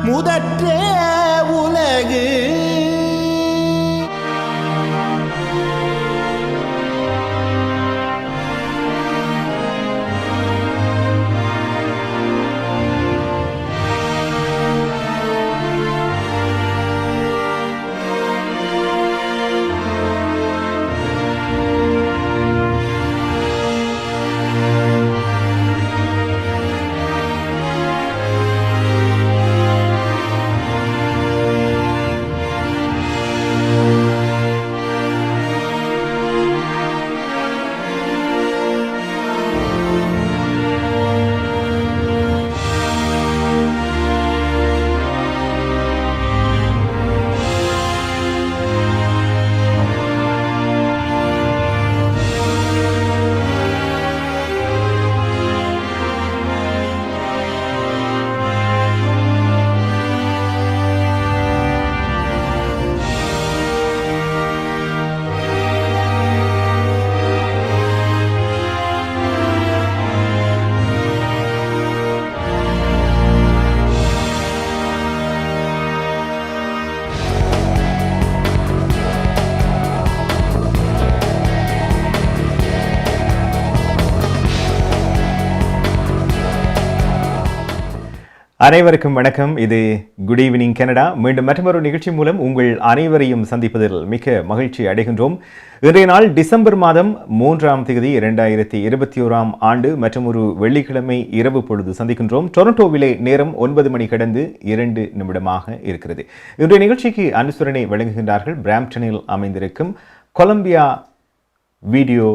முதற்றே உலகு அனைவருக்கும் வணக்கம். இது குட் ஈவினிங் கனடா. மீண்டும் மற்றொரு நிகழ்ச்சி மூலம் உங்கள் அனைவரையும் சந்திப்பதில் மிக மகிழ்ச்சி அடைகின்றோம். இன்றைய நாள் டிசம்பர் மாதம் 3ஆம் தேதி 2021 ஆண்டு மற்றும் ஒரு வெள்ளிக்கிழமை இரவு பொழுது சந்திக்கின்றோம். டொரண்டோவிலே நேரம் 9 மணி கடந்து 2 நிமிடமாக இருக்கிறது. இன்றைய நிகழ்ச்சிக்கு அனுசரணை வழங்குகின்றார்கள் பிராம்ப்டனில் அமைந்திருக்கும் கொலம்பியா வீடியோ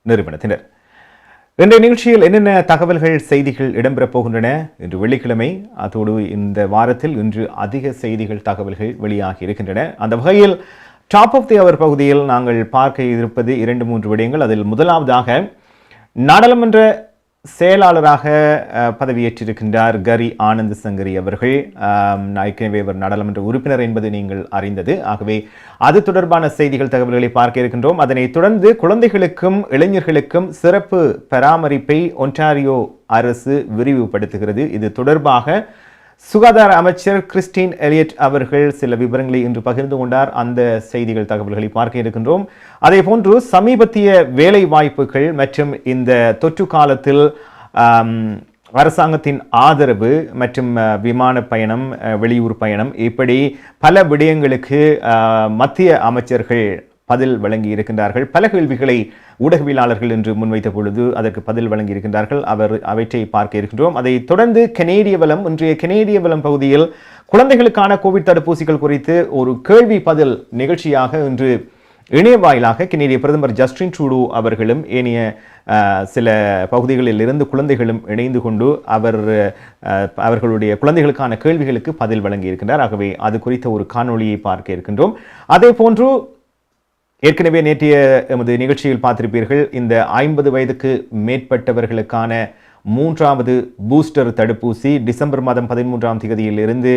நிறுவனத்தினர். இன்றைய நிகழ்ச்சியில் என்னென்ன தகவல்கள் செய்திகள் இடம்பெறப் போகின்றன இன்று வெள்ளிக்கிழமை, அதோடு இந்த வாரத்தில் இன்று அதிக செய்திகள் தகவல்கள் வெளியாகி இருக்கின்றன. அந்த வகையில் டாப் ஆஃப் தி அவர் பகுதியில் நாங்கள் பார்க்க இருப்பது 2-3 விடயங்கள். அதில் முதலாவதாக நாடாளுமன்ற செயலாளராக பதவியேற்றிருக்கின்றார் கரி ஆனந்த் சங்கரி அவர்கள். ஏற்கனவே அவர் நாடாளுமன்ற உறுப்பினர் என்பது நீங்கள் அறிந்தது. ஆகவே அது தொடர்பான செய்திகள் தகவல்களை பார்க்க இருக்கின்றோம். அதனைத் தொடர்ந்து குழந்தைகளுக்கும் இளைஞர்களுக்கும் சிறப்பு பராமரிப்பை ஒன்டாரியோ அரசு விரிவுபடுத்துகிறது. இது தொடர்பாக சுகாதார அமைச்சர் கிறிஸ்டின் எலியட் அவர்கள் சில விவரங்களை இன்று பகிர்ந்து கொண்டார். அந்த செய்திகள் தகவல்களை பார்க்க இருக்கின்றோம். அதே போன்று சமீபத்திய வேலை வாய்ப்புகள் மற்றும் இந்த தொற்று காலத்தில் அரசாங்கத்தின் ஆதரவு மற்றும் விமான பயணம், வெளியூர் பயணம், இப்படி பல விடயங்களுக்கு மத்திய அமைச்சர்கள் பதில் வழங்கி இருக்கின்றார்கள். பல கேள்விகளை ஊடகவியலாளர்கள் என்று முன்வைத்த பொழுது அதற்கு பதில் வழங்கி இருக்கின்றார்கள். அவற்றை பார்க்க இருக்கின்றோம். அதை தொடர்ந்து கனேடிய வலம், இன்றைய கனேடிய வலம் பகுதியில் குழந்தைகளுக்கான கோவிட் தடுப்பூசிகள் குறித்து ஒரு கேள்வி பதில் நிகழ்ச்சியாக இன்று இணைய வாயிலாக கனேடிய பிரதமர் ஜஸ்டின் ட்ரூடோ அவர்களும் ஏனைய சில பகுதிகளில் இருந்து குழந்தைகளும் இணைந்து கொண்டு அவர்களுடைய குழந்தைகளுக்கான கேள்விகளுக்கு பதில் வழங்கி இருக்கின்றார். ஆகவே அது குறித்த ஒரு காணொளியை பார்க்க இருக்கின்றோம். அதே போன்று ஏற்கனவே நேற்றைய எமது நிகழ்ச்சியில் பார்த்திருப்பீர்கள், இந்த 50 வயதுக்கு மேற்பட்டவர்களுக்கான 3வது பூஸ்டர் தடுப்பூசி டிசம்பர் மாதம் 13ஆம் தேதியிலிருந்து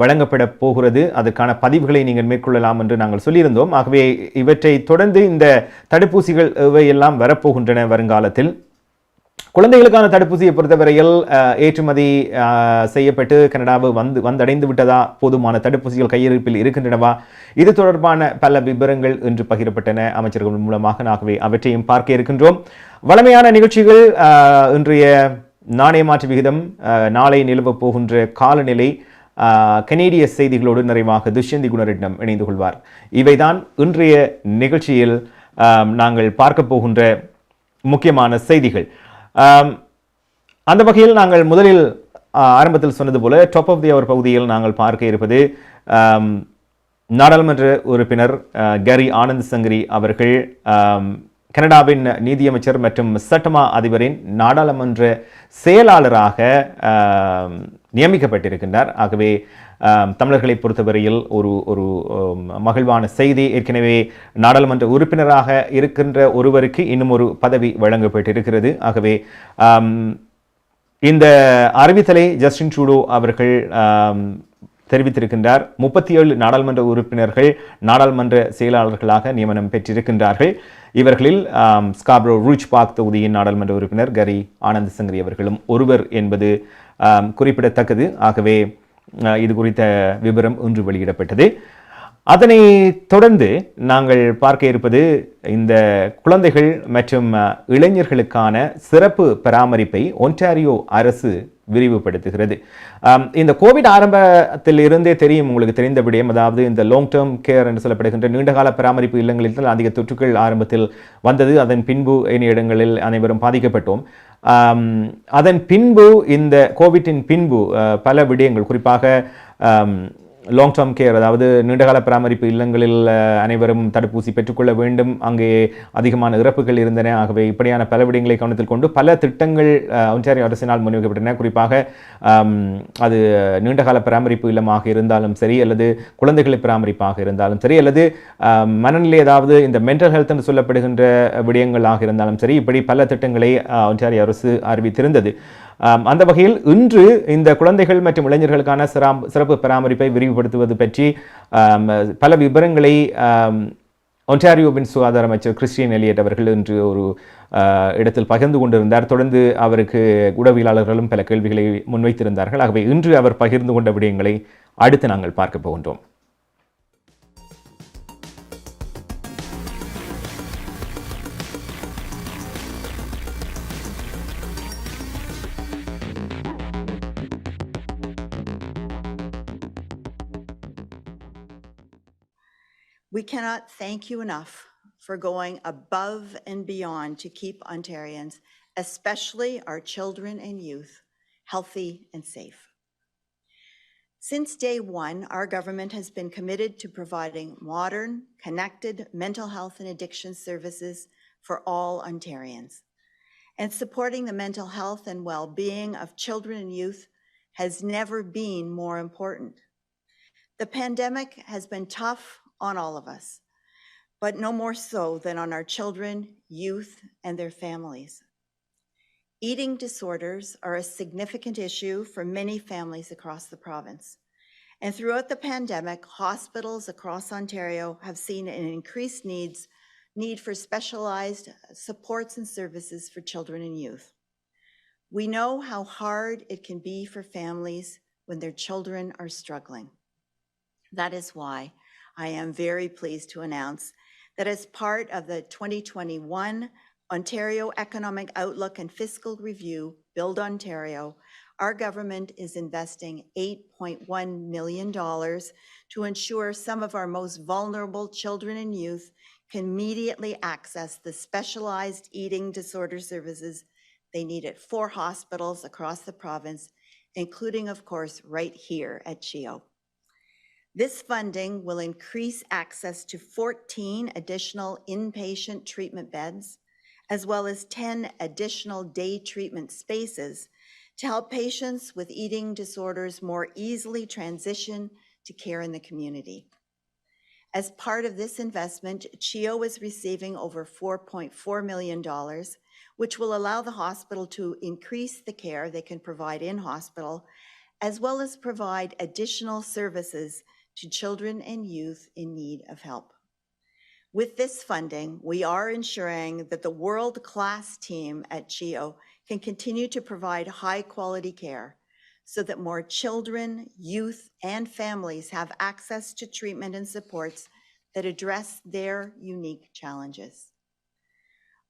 வழங்கப்பட போகிறது. அதற்கான பதிவுகளை நீங்கள் மேற்கொள்ளலாம் என்று நாங்கள் சொல்லியிருந்தோம். ஆகவே இவற்றை தொடர்ந்து இந்த தடுப்பூசிகள் இவையெல்லாம் வரப்போகின்றன வருங்காலத்தில். குழந்தைகளுக்கான தடுப்பூசியை பொறுத்தவரையில் ஏற்றுமதி செய்யப்பட்டு கனடாவை வந்தடைந்து விட்டதா, போதுமான தடுப்பூசிகள் கையிருப்பில் இருக்கின்றனவா, இது தொடர்பான பல விவரங்கள் இன்று பகிரப்பட்டன அமைச்சர்கள் மூலமாக. ஆகவே அவற்றையும் பார்க்க இருக்கின்றோம். வழமையான நிகழ்ச்சிகள், இன்றைய நாணய மாற்று விகிதம், நாளை நிலவப் போகின்ற காலநிலை, கனேடிய செய்திகளோடு நிறைவாக துஷ்யந்தி குணரிடம் இணைந்து கொள்வார். இவைதான் இன்றைய நிகழ்ச்சியில் நாங்கள் பார்க்க போகின்ற முக்கியமான செய்திகள். அந்த வகையில் நாங்கள் முதலில் ஆரம்பத்தில் சொன்னது போல டாப் ஆஃப் தி அவர் பகுதியில் நாங்கள் பார்க்க இருப்பது நாடாளுமன்ற உறுப்பினர் கரி ஆனந்த் சங்கரி அவர்கள் கனடாவின் நீதியமைச்சர் மற்றும் சட்டமா அதிபரின் நாடாளுமன்ற செயலாளராக நியமிக்கப்பட்டிருக்கின்றார். ஆகவே தமிழர்களை பொறுத்தவரையில் ஒரு மகிழ்வான செய்தி. ஏற்கனவே நாடாளுமன்ற உறுப்பினராக இருக்கின்ற ஒருவருக்கு இன்னும் ஒரு பதவி வழங்கப்பட்டிருக்கிறது. ஆகவே இந்த அறிவித்தலை ஜஸ்டின் ட்ரூடோ அவர்கள் தெரிவித்திருக்கின்றார். 37 நாடாளுமன்ற உறுப்பினர்கள் நாடாளுமன்ற செயலாளர்களாக நியமனம் பெற்றிருக்கின்றார்கள். இவர்களில் ஸ்காப்ரோ ரூச் பார்க் தொகுதியின் நாடாளுமன்ற உறுப்பினர் கரி ஆனந்த் சங்கரி அவர்களும் ஒருவர் என்பது குறிப்பிடத்தக்கது. ஆகவே இது குறித்த விவரம் இன்று வெளியிடப்பட்டது. அதனை தொடர்ந்து நாங்கள் பார்க்க இருப்பது இந்த குழந்தைகள் மற்றும் இளைஞர்களுக்கான சிறப்பு பராமரிப்பை ஒன்டாரியோ அரசு விரிவுபடுத்துகிறது. இந்த கோவிட் ஆரம்பத்தில் இருந்தே தெரியும், உங்களுக்கு தெரிந்த விடயம், அதாவது இந்த லாங் டேர்ம் கேர் என்று சொல்லப்படுகின்ற நீண்டகால பராமரிப்பு இல்லங்களில் அதிக தொற்றுகள் ஆரம்பத்தில் வந்தது. அதன் பின்பு இணைய இடங்களில் அனைவரும் பாதிக்கப்பட்டோம். அதன் பின்பு இந்த கோவிட்டின் பின்பு பல விடயங்கள், குறிப்பாக லாங் டேர்ம் கேர், அதாவது நீண்டகால பராமரிப்பு இல்லங்களில் அனைவரும் தடுப்பூசி பெற்றுக்கொள்ள வேண்டும், அங்கே அதிகமான இறப்புகள் இருந்தன. ஆகவே இப்படியான பல விடயங்களை கவனத்தில் கொண்டு பல திட்டங்கள் ஒன்டாரியோ அரசினால் முன்வைக்கப்பட்டன. குறிப்பாக அது நீண்டகால பராமரிப்பு இல்லமாக இருந்தாலும் சரி, அல்லது குழந்தைகளை பராமரிப்பாக இருந்தாலும் சரி, அல்லது மனநிலை, அதாவது இந்த மென்டல் ஹெல்த் என்று சொல்லப்படுகின்ற விடயங்களாக இருந்தாலும் சரி, இப்படி பல திட்டங்களை ஒன்டாரியோ அரசு அறிவித்திருந்தது. அந்த வகையில் இன்று இந்த குழந்தைகள் மற்றும் இளைஞர்களுக்கான சிறப்பு பராமரிப்பை விரிவுபடுத்துவது பற்றி பல விவரங்களை ஒன்டாரியோவின் சுகாதார அமைச்சர் கிறிஸ்டியன் எலியட் அவர்கள் இன்று ஒரு இடத்தில் பகிர்ந்து கொண்டிருந்தார். தொடர்ந்து அவருக்கு உடவியலாளர்களும் பல கேள்விகளை முன்வைத்திருந்தார்கள். ஆகவே இன்று அவர் பகிர்ந்து கொண்ட விடயங்களை அடுத்து நாங்கள் பார்க்க போகின்றோம். We cannot thank you enough for going above and beyond to keep Ontarians, especially our children and youth, healthy and safe. Since day one, our government has been committed to providing modern, connected mental health and addiction services for all Ontarians. And supporting the mental health and well-being of children and youth has never been more important. The pandemic has been tough on all of us, but no more so than on our children, youth, and their families. Eating disorders are a significant issue for many families across the province. And throughout the pandemic, hospitals across Ontario have seen an increased need for specialized supports and services for children and youth. We know how hard it can be for families when their children are struggling. That is why I am very pleased to announce that as part of the 2021 Ontario Economic Outlook and Fiscal Review, Build Ontario, our government is investing $8.1 million to ensure some of our most vulnerable children and youth can immediately access the specialized eating disorder services they need at 4 hospitals across the province, including, of course, right here at CHEO. This funding will increase access to 14 additional inpatient treatment beds, as well as 10 additional day treatment spaces to help patients with eating disorders more easily transition to care in the community. As part of this investment, CHEO is receiving over $4.4 million, which will allow the hospital to increase the care they can provide in hospital, as well as provide additional services to children and youth in need of help. With this funding, we are ensuring that the world-class team at CHEO can continue to provide high-quality care so that more children, youth, and families have access to treatment and supports that address their unique challenges.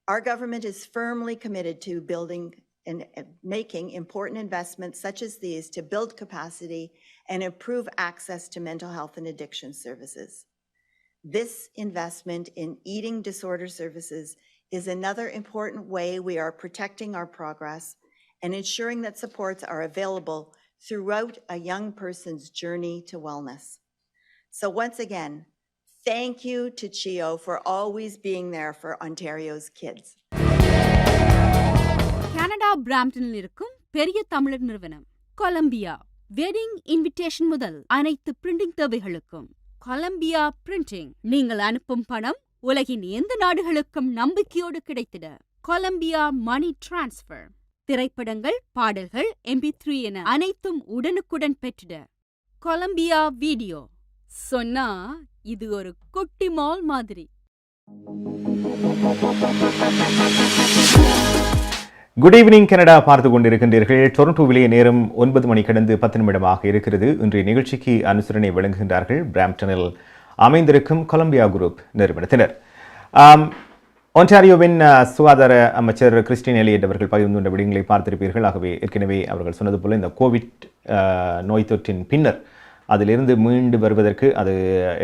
Our government is firmly committed to building and making important investments such as these to build capacity and improve access to mental health and addiction services. This investment in eating disorder services is another important way we are protecting our progress and ensuring that supports are available throughout a young person's journey to wellness. So once again, thank you to CHEO for always being there for Ontario's kids. Canada பிராம்ப்டனில் இருக்கும் பெரிய தமிழர் நிறுவனம் Colombia wedding invitation முதல் அனைத்து printing தேவைகளுக்கும் Colombia printing. நீங்கள் அனுப்பும் பணம் உலகின் எந்த நாடுகளுக்கும் நம்பிக்கையோடு கிடைத்திட கொலம்பியா மணி டிரான்ஸ்ஃபர். திரைப்படங்கள், பாடல்கள், MP3 என அனைத்தும் உடனுக்குடன் பெற்றிட கொலம்பியா வீடியோ. சொன்னா இது ஒரு குட்டி மால் மாதிரி. குட் ஈவினிங் கனடா பார்த்து கொண்டிருக்கின்றீர்கள். டொரண்டோவிலே நேரம் 9 மணி கடந்து 10 நிமிடமாக இருக்கிறது. இன்றைய நிகழ்ச்சிக்கு அனுசரணை வழங்குகின்றார்கள் பிராம்ப்டனில் அமைந்திருக்கும் கொலம்பியா குரூப் நிறுவனத்தினர். ஒன்டாரியோவின் சுகாதார அமைச்சர் கிறிஸ்டின் எலியட் அவர்கள் பகிர்ந்து கொண்ட விடயங்களை பார்த்திருப்பீர்கள். ஆகவே ஏற்கனவே அவர்கள் சொன்னது போல இந்த கோவிட் நோய் தொற்றின் பின்னர் அதிலிருந்து மீண்டு வருவதற்கு அது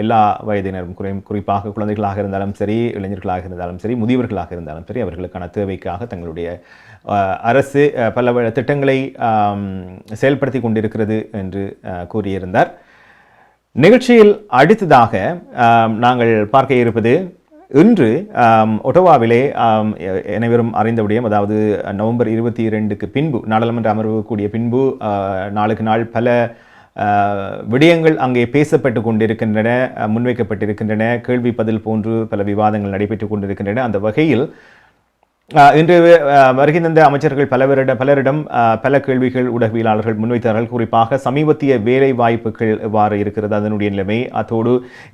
எல்லா வயதினரும் குறிப்பாக குழந்தைகளாக இருந்தாலும் சரி, இளைஞர்களாக இருந்தாலும் சரி, முதியவர்களாக இருந்தாலும் சரி, அவர்களுக்கான தேவைக்காக தங்களுடைய அரசு பல திட்டங்களை செயல்படுத்தி கொண்டிருக்கிறது என்று கூறியிருந்தார். நிகழ்ச்சியில் அடுத்ததாக நாங்கள் பார்க்க இருப்பது இன்று ஒட்டோவாவிலே அனைவரும் அறிந்த விடயம், அதாவது நவம்பர் 22க்கு பின்பு நாடாளுமன்ற அமர்வு கூடிய பின்பு நாளுக்கு நாள் பல விடயங்கள் அங்கே பேசப்பட்டு கொண்டிருக்கின்றன, முன்வைக்கப்பட்டிருக்கின்றன, கேள்வி பதில் போன்று பல விவாதங்கள் நடைபெற்றுக் கொண்டிருக்கின்றன. அந்த வகையில் இன்று வருகை தந்த அமைச்சர்கள் பலரிடம் பல கேள்விகள் ஊடகவியலாளர்கள் முன்வைத்தார்கள். குறிப்பாக சமீபத்திய வேலை வாய்ப்புகள் எவ்வாறு இருக்கிறது, அதனுடைய நிலைமை, அதோடு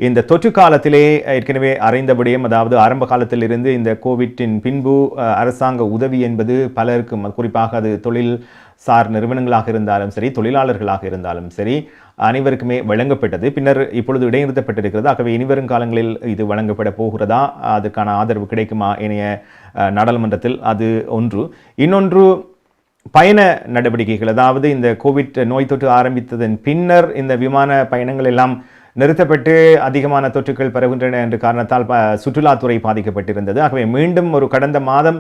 இந்த தொற்று காலத்திலே ஏற்கனவே அறிந்த விடயம், அதாவது ஆரம்ப காலத்தில் இருந்து இந்த கோவிட்டின் பின்பு அரசாங்க உதவி என்பது பலருக்கும், குறிப்பாக அது தொழில் சார் நிறுவனங்களாக இருந்தாலும் சரி, தொழிலாளர்களாக இருந்தாலும் சரி, அனைவருக்குமே வழங்கப்பட்டது. பின்னர் இப்பொழுது இடைநிறுத்தப்பட்டிருக்கிறது. ஆகவே இனிவரும் காலங்களில் இது வழங்கப்பட போகிறதா, அதுக்கான ஆதரவு கிடைக்குமா இணைய நாடாளுமன்றத்தில், அது ஒன்று. இன்னொன்று பயண நடவடிக்கைகள், அதாவது இந்த கோவிட் நோய் தொற்று ஆரம்பித்ததன் பின்னர் இந்த விமான பயணங்கள் எல்லாம் நிறுத்தப்பட்டு அதிகமான தொற்றுக்கள் பரவுகின்றன என்ற காரணத்தால் சுற்றுலாத்துறை பாதிக்கப்பட்டிருந்தது. ஆகவே மீண்டும் கடந்த மாதம்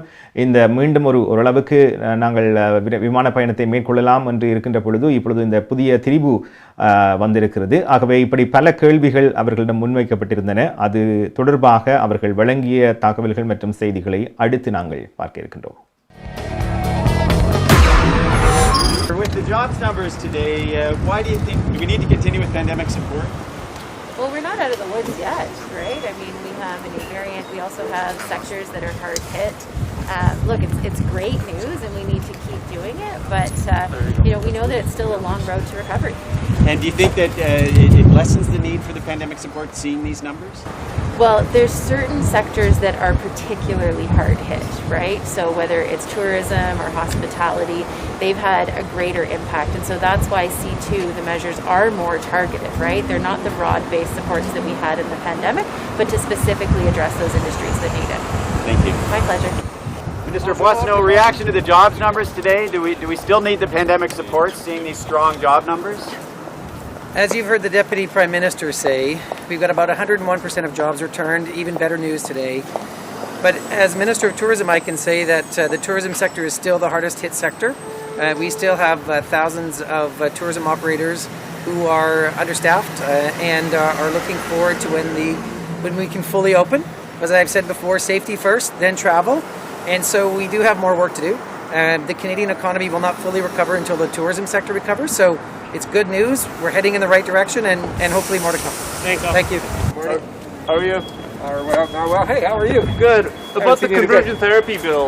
மீண்டும் ஓரளவுக்கு நாங்கள் விமான பயணத்தை மேற்கொள்ளலாம் என்று இருக்கின்ற பொழுது இப்பொழுது இந்த புதிய திரிபு வந்திருக்கிறது. ஆகவே இப்படி பல கேள்விகள் அவர்களிடம் முன்வைக்கப்பட்டிருந்தன. அது தொடர்பாக அவர்கள் வழங்கிய தகவல்கள் மற்றும் செய்திகளை அடுத்து நாங்கள் பார்க்க இருக்கின்றோம். With the jobs numbers today, why do you think we need to continue with pandemic support? Well, we're not out of the woods yet, right? I mean, we have a new variant. We also have sectors that are hard hit. Look, it's great news, and we need to keep doing it. But we know that it's still a long road to recovery. And do you think that it lessens the need for the pandemic support, seeing these numbers? Well, there's certain sectors that are particularly hard hit, right? So whether it's tourism or hospitality, they've had a greater impact. And so that's why C2, the measures are more targeted, right? They're not the broad-based supports that we had in the pandemic, but to specifically address those industries that need it. Thank you. My pleasure. Minister Boissonneau, reaction to the jobs numbers today. Do we still need the pandemic support, seeing these strong job numbers? As you've heard the Deputy Prime Minister say, we've got about 101% of jobs returned, even better news today. But as Minister of Tourism, I can say that the tourism sector is still the hardest hit sector. We still have thousands of tourism operators who are understaffed and are looking forward to when we can fully open. As I've said before, safety first, then travel. And so we do have more work to do. The Canadian economy will not fully recover until the tourism sector recovers. So it's good news. We're heading in the right direction and hopefully more to come. Thank you. How are you? Well, hey, how are you? Good. About the conversion therapy bill,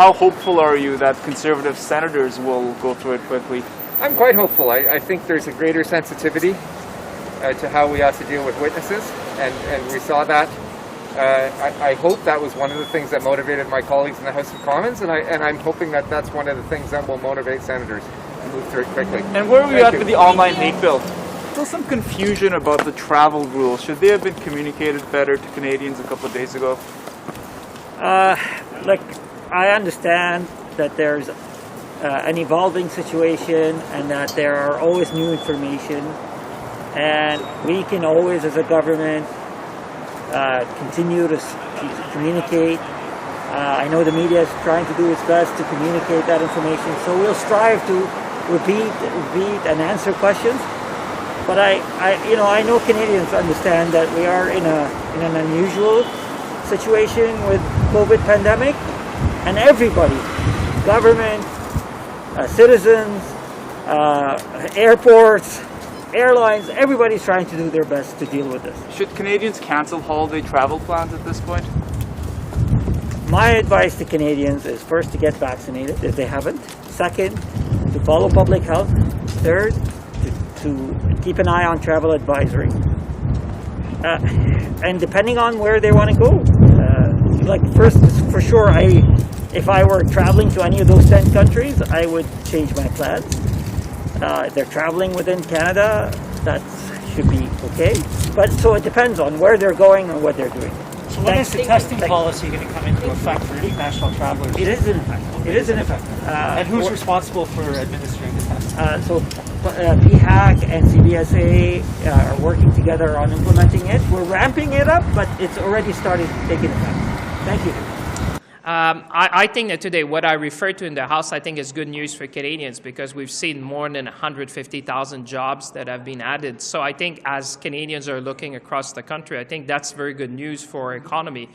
how hopeful are you that Conservative senators will go through it quickly? I'm quite hopeful. I think there's a greater sensitivity to how we have to deal with witnesses, and we saw that. I hope that was one of the things that motivated my colleagues in the House of Commons, and I'm hoping that that's one of the things that will motivate senators to move through it quickly. And where are we at with the online hate bill? Still some confusion about the travel rules. Should they have been communicated better to Canadians a couple of days ago? I understand that there's an evolving situation and that there are always new information, and we can always, as a government, continue to communicate. I know the media is trying to do its best to communicate that information, so we'll strive to repeat and answer questions. But I know Canadians understand that we are in an unusual situation with COVID pandemic, and everybody, government, citizens, airports, airlines, everybody's trying to do their best to deal with this. Should Canadians cancel holiday travel plans at this point? My advice to Canadians is first to get vaccinated if they haven't. Second, to follow public health. Third, to keep an eye on travel advisory. And depending on where they want to go, first, for sure, if I were traveling to any of those 10 countries, I would change my plans. If they're traveling within Canada, that should be okay. But so it depends on where they're going and what they're doing. So when is the testing policy going to come into effect for international travelers? It is in effect. It is in effect. And who's responsible for administering the test? So PHAC and CBSA are working together on implementing it. We're ramping it up, but it's already started taking effect. Thank you. I think that today what I referred to in the House, I think is good news for Canadians because we've seen more than 150,000 jobs that have been added. So I think as Canadians are looking across the country, I think that's very good news for our economy.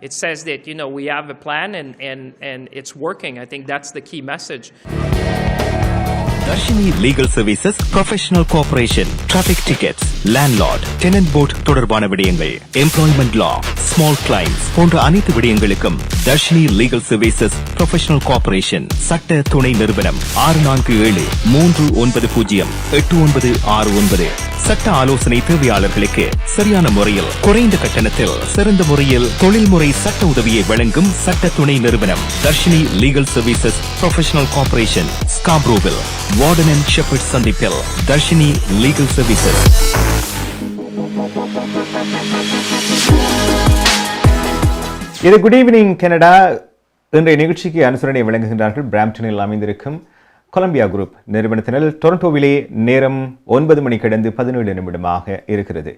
It says that, you know, we have a plan and it's working. I think that's the key message. Darshini Legal Services Professional Cooperation Traffic Tickets Landlord Tenant Board தொடர்பான விடயங்கள் Employment Law Small Claims போன்ற அனைத்து விடயங்களுக்கும் Darshini Legal Services Professional Cooperation சட்ட துணை நிறுவனம் 647-390-8969 சட்ட ஆலோசனை தேவையாளர்களுக்கு சரியான முறையில் குறைந்த கட்டணத்தில் சிறந்த முறையில் தொழில்முறை சட்ட உதவியை வழங்கும் சட்ட துணை நிறுவனம் Darshini Legal Services Professional Cooperation Scarborough Warden and Shepherd சந்திப்பில் Darshini Legal Services. இது குட் ஈவினிங் கனடா. இன்றைய நிகழ்ச்சிக்கு அனுசரணை வழங்குகின்றார்கள் பிராம்ப்டனில் அமைந்திருக்கும் கொலம்பியா குரூப் நிறுவனத்தினர். டொரண்டோவிலே நேரம் 9 மணி கடந்து 17 நிமிடமாக இருக்கிறது.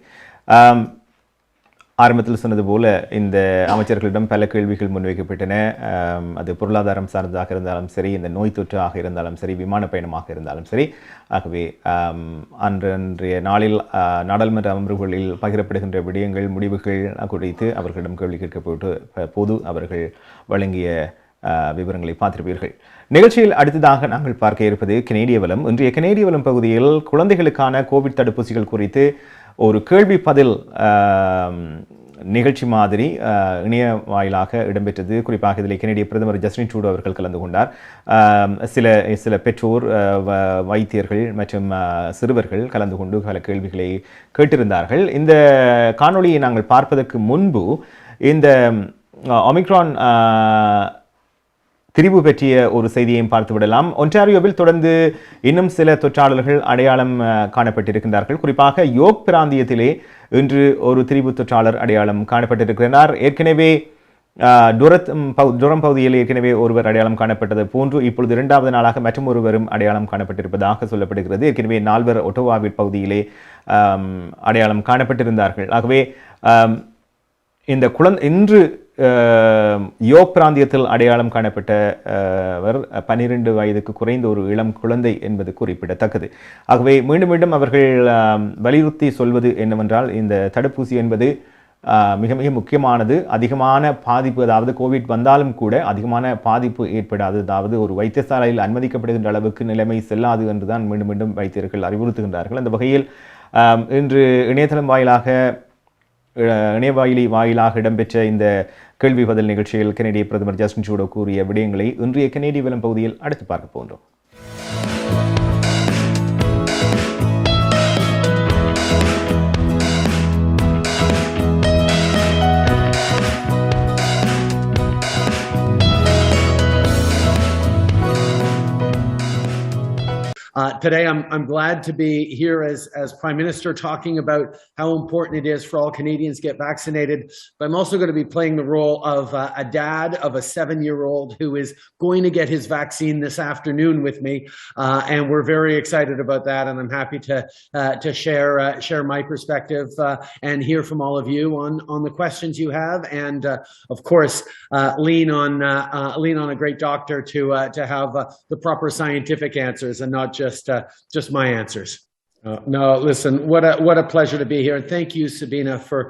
ஆரம்பத்தில் சொன்னது போல இந்த அமைச்சர்களிடம் பல கேள்விகள் முன்வைக்கப்பட்டன. அது பொருளாதாரம் சார்ந்ததாக இருந்தாலும் சரி, இந்த நோய் தொற்றாக இருந்தாலும் சரி, விமான பயணமாக இருந்தாலும் சரி. ஆகவே அன்றைய நாளில் நாடாளுமன்ற அமர்வுகளில் பகிரப்படுகின்ற விடயங்கள் முடிவுகள் குறித்து அவர்களிடம் கேள்வி கேட்கப்பட்டு போது அவர்கள் வழங்கிய விவரங்களை பார்த்திருப்பீர்கள். நிகழ்ச்சியில் அடுத்ததாக நாங்கள் பார்க்க இருப்பது கனேடிய வலம். இன்றைய கனேடிய வலம் பகுதியில் குழந்தைகளுக்கான கோவிட் தடுப்பூசிகள் குறித்து ஒரு கேள்வி பதில் நிகழ்ச்சி மாதிரி இணைய வாயிலாக இடம்பெற்றது. குறிப்பாக இதில் கனேடிய பிரதமர் ஜஸ்டின் ட்ரூடோ அவர்கள் கலந்து கொண்டார். சில பெற்றோர், வைத்தியர்கள் மற்றும் சிறுவர்கள் கலந்து கொண்டு பல கேள்விகளை கேட்டிருந்தார்கள். இந்த காணொளியை நாங்கள் பார்ப்பதற்கு முன்பு இந்த ஒமிக்ரான் திரிவு பற்றிய ஒரு செய்தியையும் பார்த்து விடலாம். ஒன்டாரியோவில் தொடர்ந்து இன்னும் சில தொற்றாளர்கள் அடையாளம் காணப்பட்டிருக்கின்றார்கள். குறிப்பாக யோக் பிராந்தியத்திலே இன்று ஒரு திரிவு தொற்றாளர் அடையாளம் காணப்பட்டிருக்கிறார். ஏற்கனவே டுரம் பகுதியில் ஏற்கனவே ஒருவர் அடையாளம் காணப்பட்டது போன்று இப்பொழுது 2வது நாளாக மற்றும் ஒருவரும் அடையாளம் காணப்பட்டிருப்பதாக சொல்லப்படுகிறது. ஏற்கனவே 4 ஒட்டோவாவின் பகுதியிலே அடையாளம் காணப்பட்டிருந்தார்கள். ஆகவே இந்த இன்று யோக் பிராந்தியத்தில் அடையாளம் காணப்பட்டவர் 12 வயதுக்கு குறைந்த ஒரு இளம் குழந்தை என்பது குறிப்பிடத்தக்கது. ஆகவே மீண்டும் மீண்டும் அவர்கள் வலியுறுத்தி சொல்வது என்னவென்றால் இந்த தடுப்பூசி என்பது மிக மிக முக்கியமானது. அதிகமான பாதிப்பு, அதாவது கோவிட் வந்தாலும் கூட அதிகமான பாதிப்பு ஏற்படாது, அதாவது ஒரு வைத்தியசாலையில் அனுமதிக்கப்படுகின்ற அளவுக்கு நிலைமை செல்லாது என்றுதான் மீண்டும் மீண்டும் வைத்தியர்கள் அறிவுறுத்துகின்றார்கள். அந்த வகையில் இன்று இணையதளம் வாயிலாக இடம்பெற்ற இந்த கேள்வி பதில் நிகழ்ச்சியில் கனேடிய பிரதமர் ஜஸ்டின் ட்ரூடோ கூறிய விடயங்களை இன்றைய கனேடிய வலம் பகுதியில் அடுத்து பார்க்க போன்றோம். Today, I'm glad to be here as Prime Minister talking about how important it is for all Canadians to get vaccinated. But I'm also going to be playing the role of a dad of a 7-year-old who is going to get his vaccine this afternoon with me, and we're very excited about that. And I'm happy to share my perspective and hear from all of you on the questions you have, and of course lean on a great doctor to have the proper scientific answers and not just my answers. No, listen, what a pleasure to be here. And thank you, Sabina, for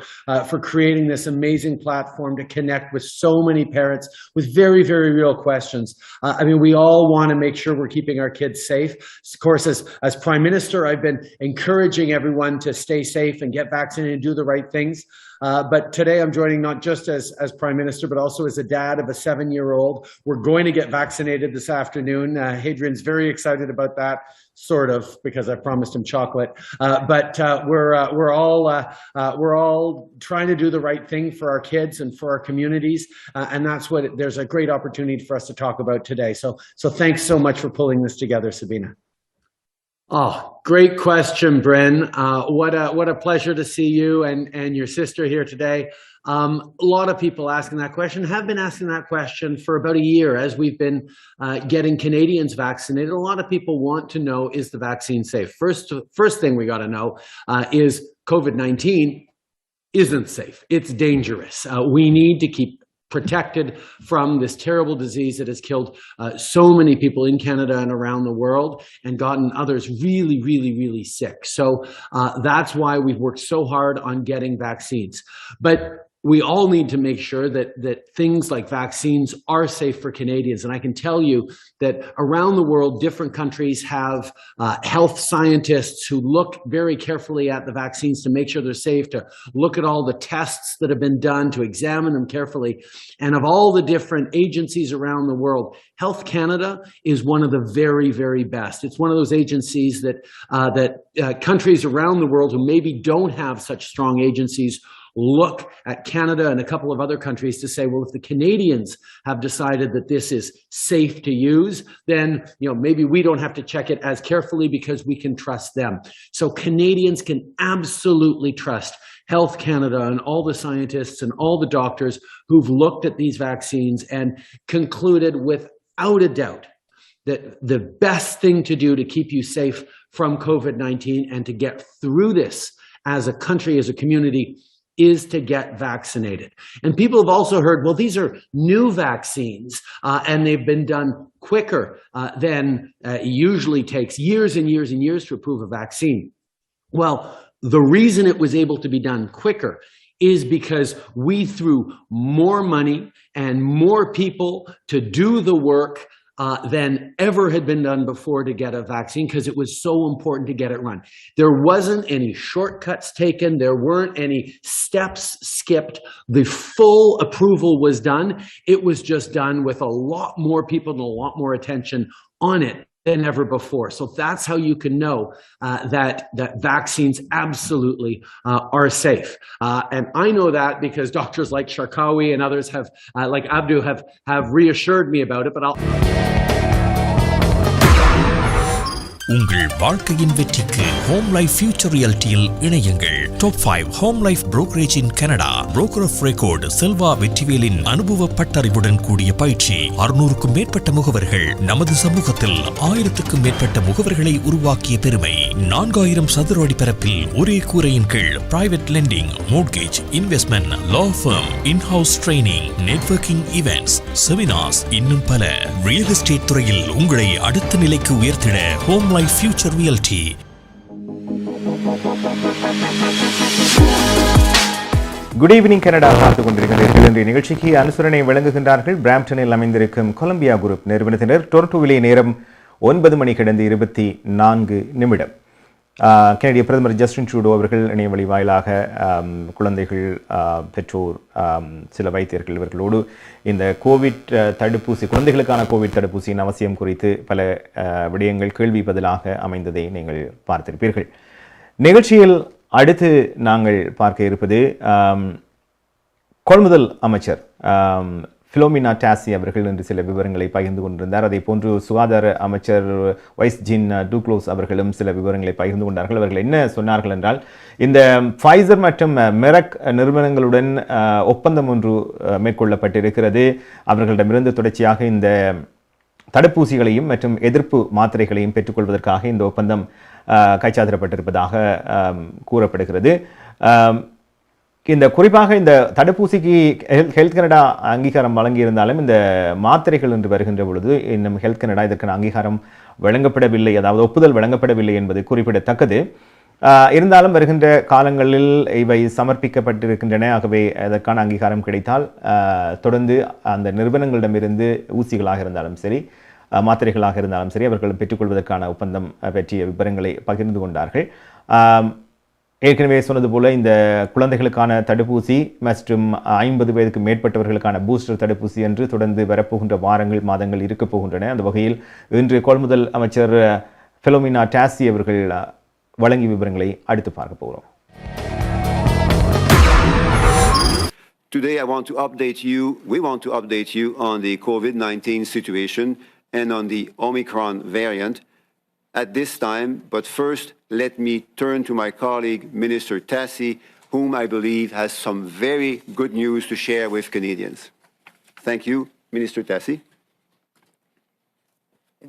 creating this amazing platform to connect with so many parents with very, very real questions. I mean, we all want to make sure we're keeping our kids safe. Of course, as Prime Minister, I've been encouraging everyone to stay safe and get vaccinated and do the right things. But today I'm joining not just as Prime Minister, but also as a dad of a 7-year-old. We're going to get vaccinated this afternoon. Hadrian's very excited about that. sort of, because I promised him chocolate. But we're all trying to do the right thing for our kids and for our communities, and that's what there's a great opportunity for us to talk about today. So thanks so much for pulling this together, Sabina. Oh, great question, Bryn. What a pleasure to see you and your sister here today. A lot of people asking that question, have been asking that question for about a year as we've been getting Canadians vaccinated. A lot of people want to know, is the vaccine safe? First thing we got to know is COVID-19 isn't safe. It's dangerous. We need to keep protected from this terrible disease that has killed so many people in Canada and around the world and gotten others really, really, really sick. So that's why we've worked so hard on getting vaccines. But we all need to make sure that things like vaccines are safe for Canadians. And I can tell you that around the world, different countries have health scientists who look very carefully at the vaccines to make sure they're safe, to look at all the tests that have been done, to examine them carefully. And of all the different agencies around the world, Health Canada is one of the very, very best. It's one of those agencies that countries around the world who maybe don't have such strong agencies look at Canada and a couple of other countries to say, well, if the Canadians have decided that this is safe to use, then maybe we don't have to check it as carefully because we can trust them. So Canadians can absolutely trust Health Canada and all the scientists and all the doctors who've looked at these vaccines and concluded without a doubt that the best thing to do to keep you safe from COVID-19 and to get through this as a country, as a community, is to get vaccinated. And people have also heard, well, these are new vaccines and they've been done quicker than it usually takes years and years and years to approve a vaccine. Well, the reason it was able to be done quicker is because we threw more money and more people to do the work than ever had been done before to get a vaccine, because it was so important to get it run. There wasn't any shortcuts taken. There weren't any steps skipped. The full approval was done. It was just done with a lot more people and a lot more attention on it than ever before. So that's how you can know that vaccines absolutely are safe. And I know that because doctors like Sharkawi and others have, like Abdu, have reassured me about it. But உங்கள் வாழ்க்கையின் வெற்றிக்கு home life future ரியாலிட்டியில் இணையுங்கள். Top 5 home life brokerage in Canada. Broker of record Selva வெற்றிவேலின் அனுபவ பட்டறிவுடன் கூடிய பயிற்சி. 600க்கும் மேற்பட்ட முகவர்கள். நமது சமூகத்தில் 1000க்கும் மேற்பட்ட முகவர்களை உருவாக்கிய பெருமை. 4000 சதுர அடி பரப்பில் ஒரே கூரையின் கீழ் private lending, mortgage, investment, law firm, in house training, networking events, seminars, இன்னும் பல. ரியல் எஸ்டேட் துறையில் உங்களை அடுத்த நிலைக்கு உயர்த்திட home life future reality. Good evening Canada பார்த்துக் கொண்டிருக்கிறீர்கள். இன்றைய நிகழ்ச்சிக்கு அனுசரணை வழங்குகின்றார்கள் பிராம்ப்டனில் அமைந்திருக்கும் கொலம்பியா குரூப் நிறுவனத்தினர். டொரண்டோவிலே நேரம் 9 மணி கடந்து 24 நிமிடம். கனடிய பிரதமர் ஜஸ்டின் ட்ரூடோ அவர்கள் இணையவழி வாயிலாக குழந்தைகள், பெற்றோர், சில வைத்தியர்கள் இவர்களோடு இந்த கோவிட் தடுப்பூசி, குழந்தைகளுக்கான கோவிட் தடுப்பூசியின் அவசியம் குறித்து பல விடயங்கள் கேள்வி பதிலாக அமைந்ததை நீங்கள் பார்த்திருப்பீர்கள். நிகழ்ச்சியில் அடுத்து நாங்கள் பார்க்க இருப்பது கொள்முதல் அமைச்சர் ஃபிலோமினா டாசி அவர்கள் என்று சில விவரங்களை பகிர்ந்து கொண்டிருந்தார். அதே போன்று சுகாதார அமைச்சர் வைஸ் ஜின் டூக்ளோஸ் அவர்களும் சில விவரங்களை பகிர்ந்து கொண்டார்கள். அவர்கள் என்ன சொன்னார்கள் என்றால், இந்த ஃபைசர் மற்றும் மெரக் நிறுவனங்களுடன் ஒப்பந்தம் ஒன்று மேற்கொள்ளப்பட்டிருக்கிறது. அவர்களிடமிருந்து தொடர்ச்சியாக இந்த தடுப்பூசிகளையும் மற்றும் எதிர்ப்பு மாத்திரைகளையும் பெற்றுக்கொள்வதற்காக இந்த ஒப்பந்தம் கைச்சாத்திடப்பட்டிருப்பதாக கூறப்படுகிறது. இந்த குறிப்பாக இந்த தடுப்பூசிக்கு ஹெல்த் கனடா அங்கீகாரம் வழங்கியிருந்தாலும் இந்த மாத்திரைகள் என்று வருகின்ற பொழுது இன்னும் ஹெல்த் கனடா இதற்கான அங்கீகாரம் வழங்கப்படவில்லை, அதாவது ஒப்புதல் வழங்கப்படவில்லை என்பது குறிப்பிடத்தக்கது. இருந்தாலும் வருகின்ற காலங்களில் இவை சமர்ப்பிக்கப்பட்டிருக்கின்றன. ஆகவே அதற்கான அங்கீகாரம் கிடைத்தால் தொடர்ந்து அந்த நிறுவனங்களிடமிருந்து ஊசிகளாக இருந்தாலும் சரி, மாத்திரைகளாக இருந்தாலும் சரி, அவர்கள் பெற்றுக்கொள்வதற்கான ஒப்பந்தம் பற்றிய விவரங்களை பகிர்ந்து கொண்டார்கள். ஏற்கனவே சொன்னது போல இந்த குழந்தைகளுக்கான தடுப்பூசி மற்றும் 50 வயதுக்கு மேற்பட்டவர்களுக்கான பூஸ்டர் தடுப்பூசி என்று தொடர்ந்து வரப்போகின்ற வாரங்கள், மாதங்கள் இருக்கப் போகின்றன. அந்த வகையில் இன்று கொள்முதல் அமைச்சர் ஃபிலோமினா டாசி அவர்கள் வழங்கிய விவரங்களை அடுத்து பார்க்க போகிறோம். Today we want to update you on the COVID-19 situation and on the Omicron variant at this time. But first, let me turn to my colleague, Minister Tassi, whom I believe has some very good news to share with Canadians. Thank you, Minister Tassi.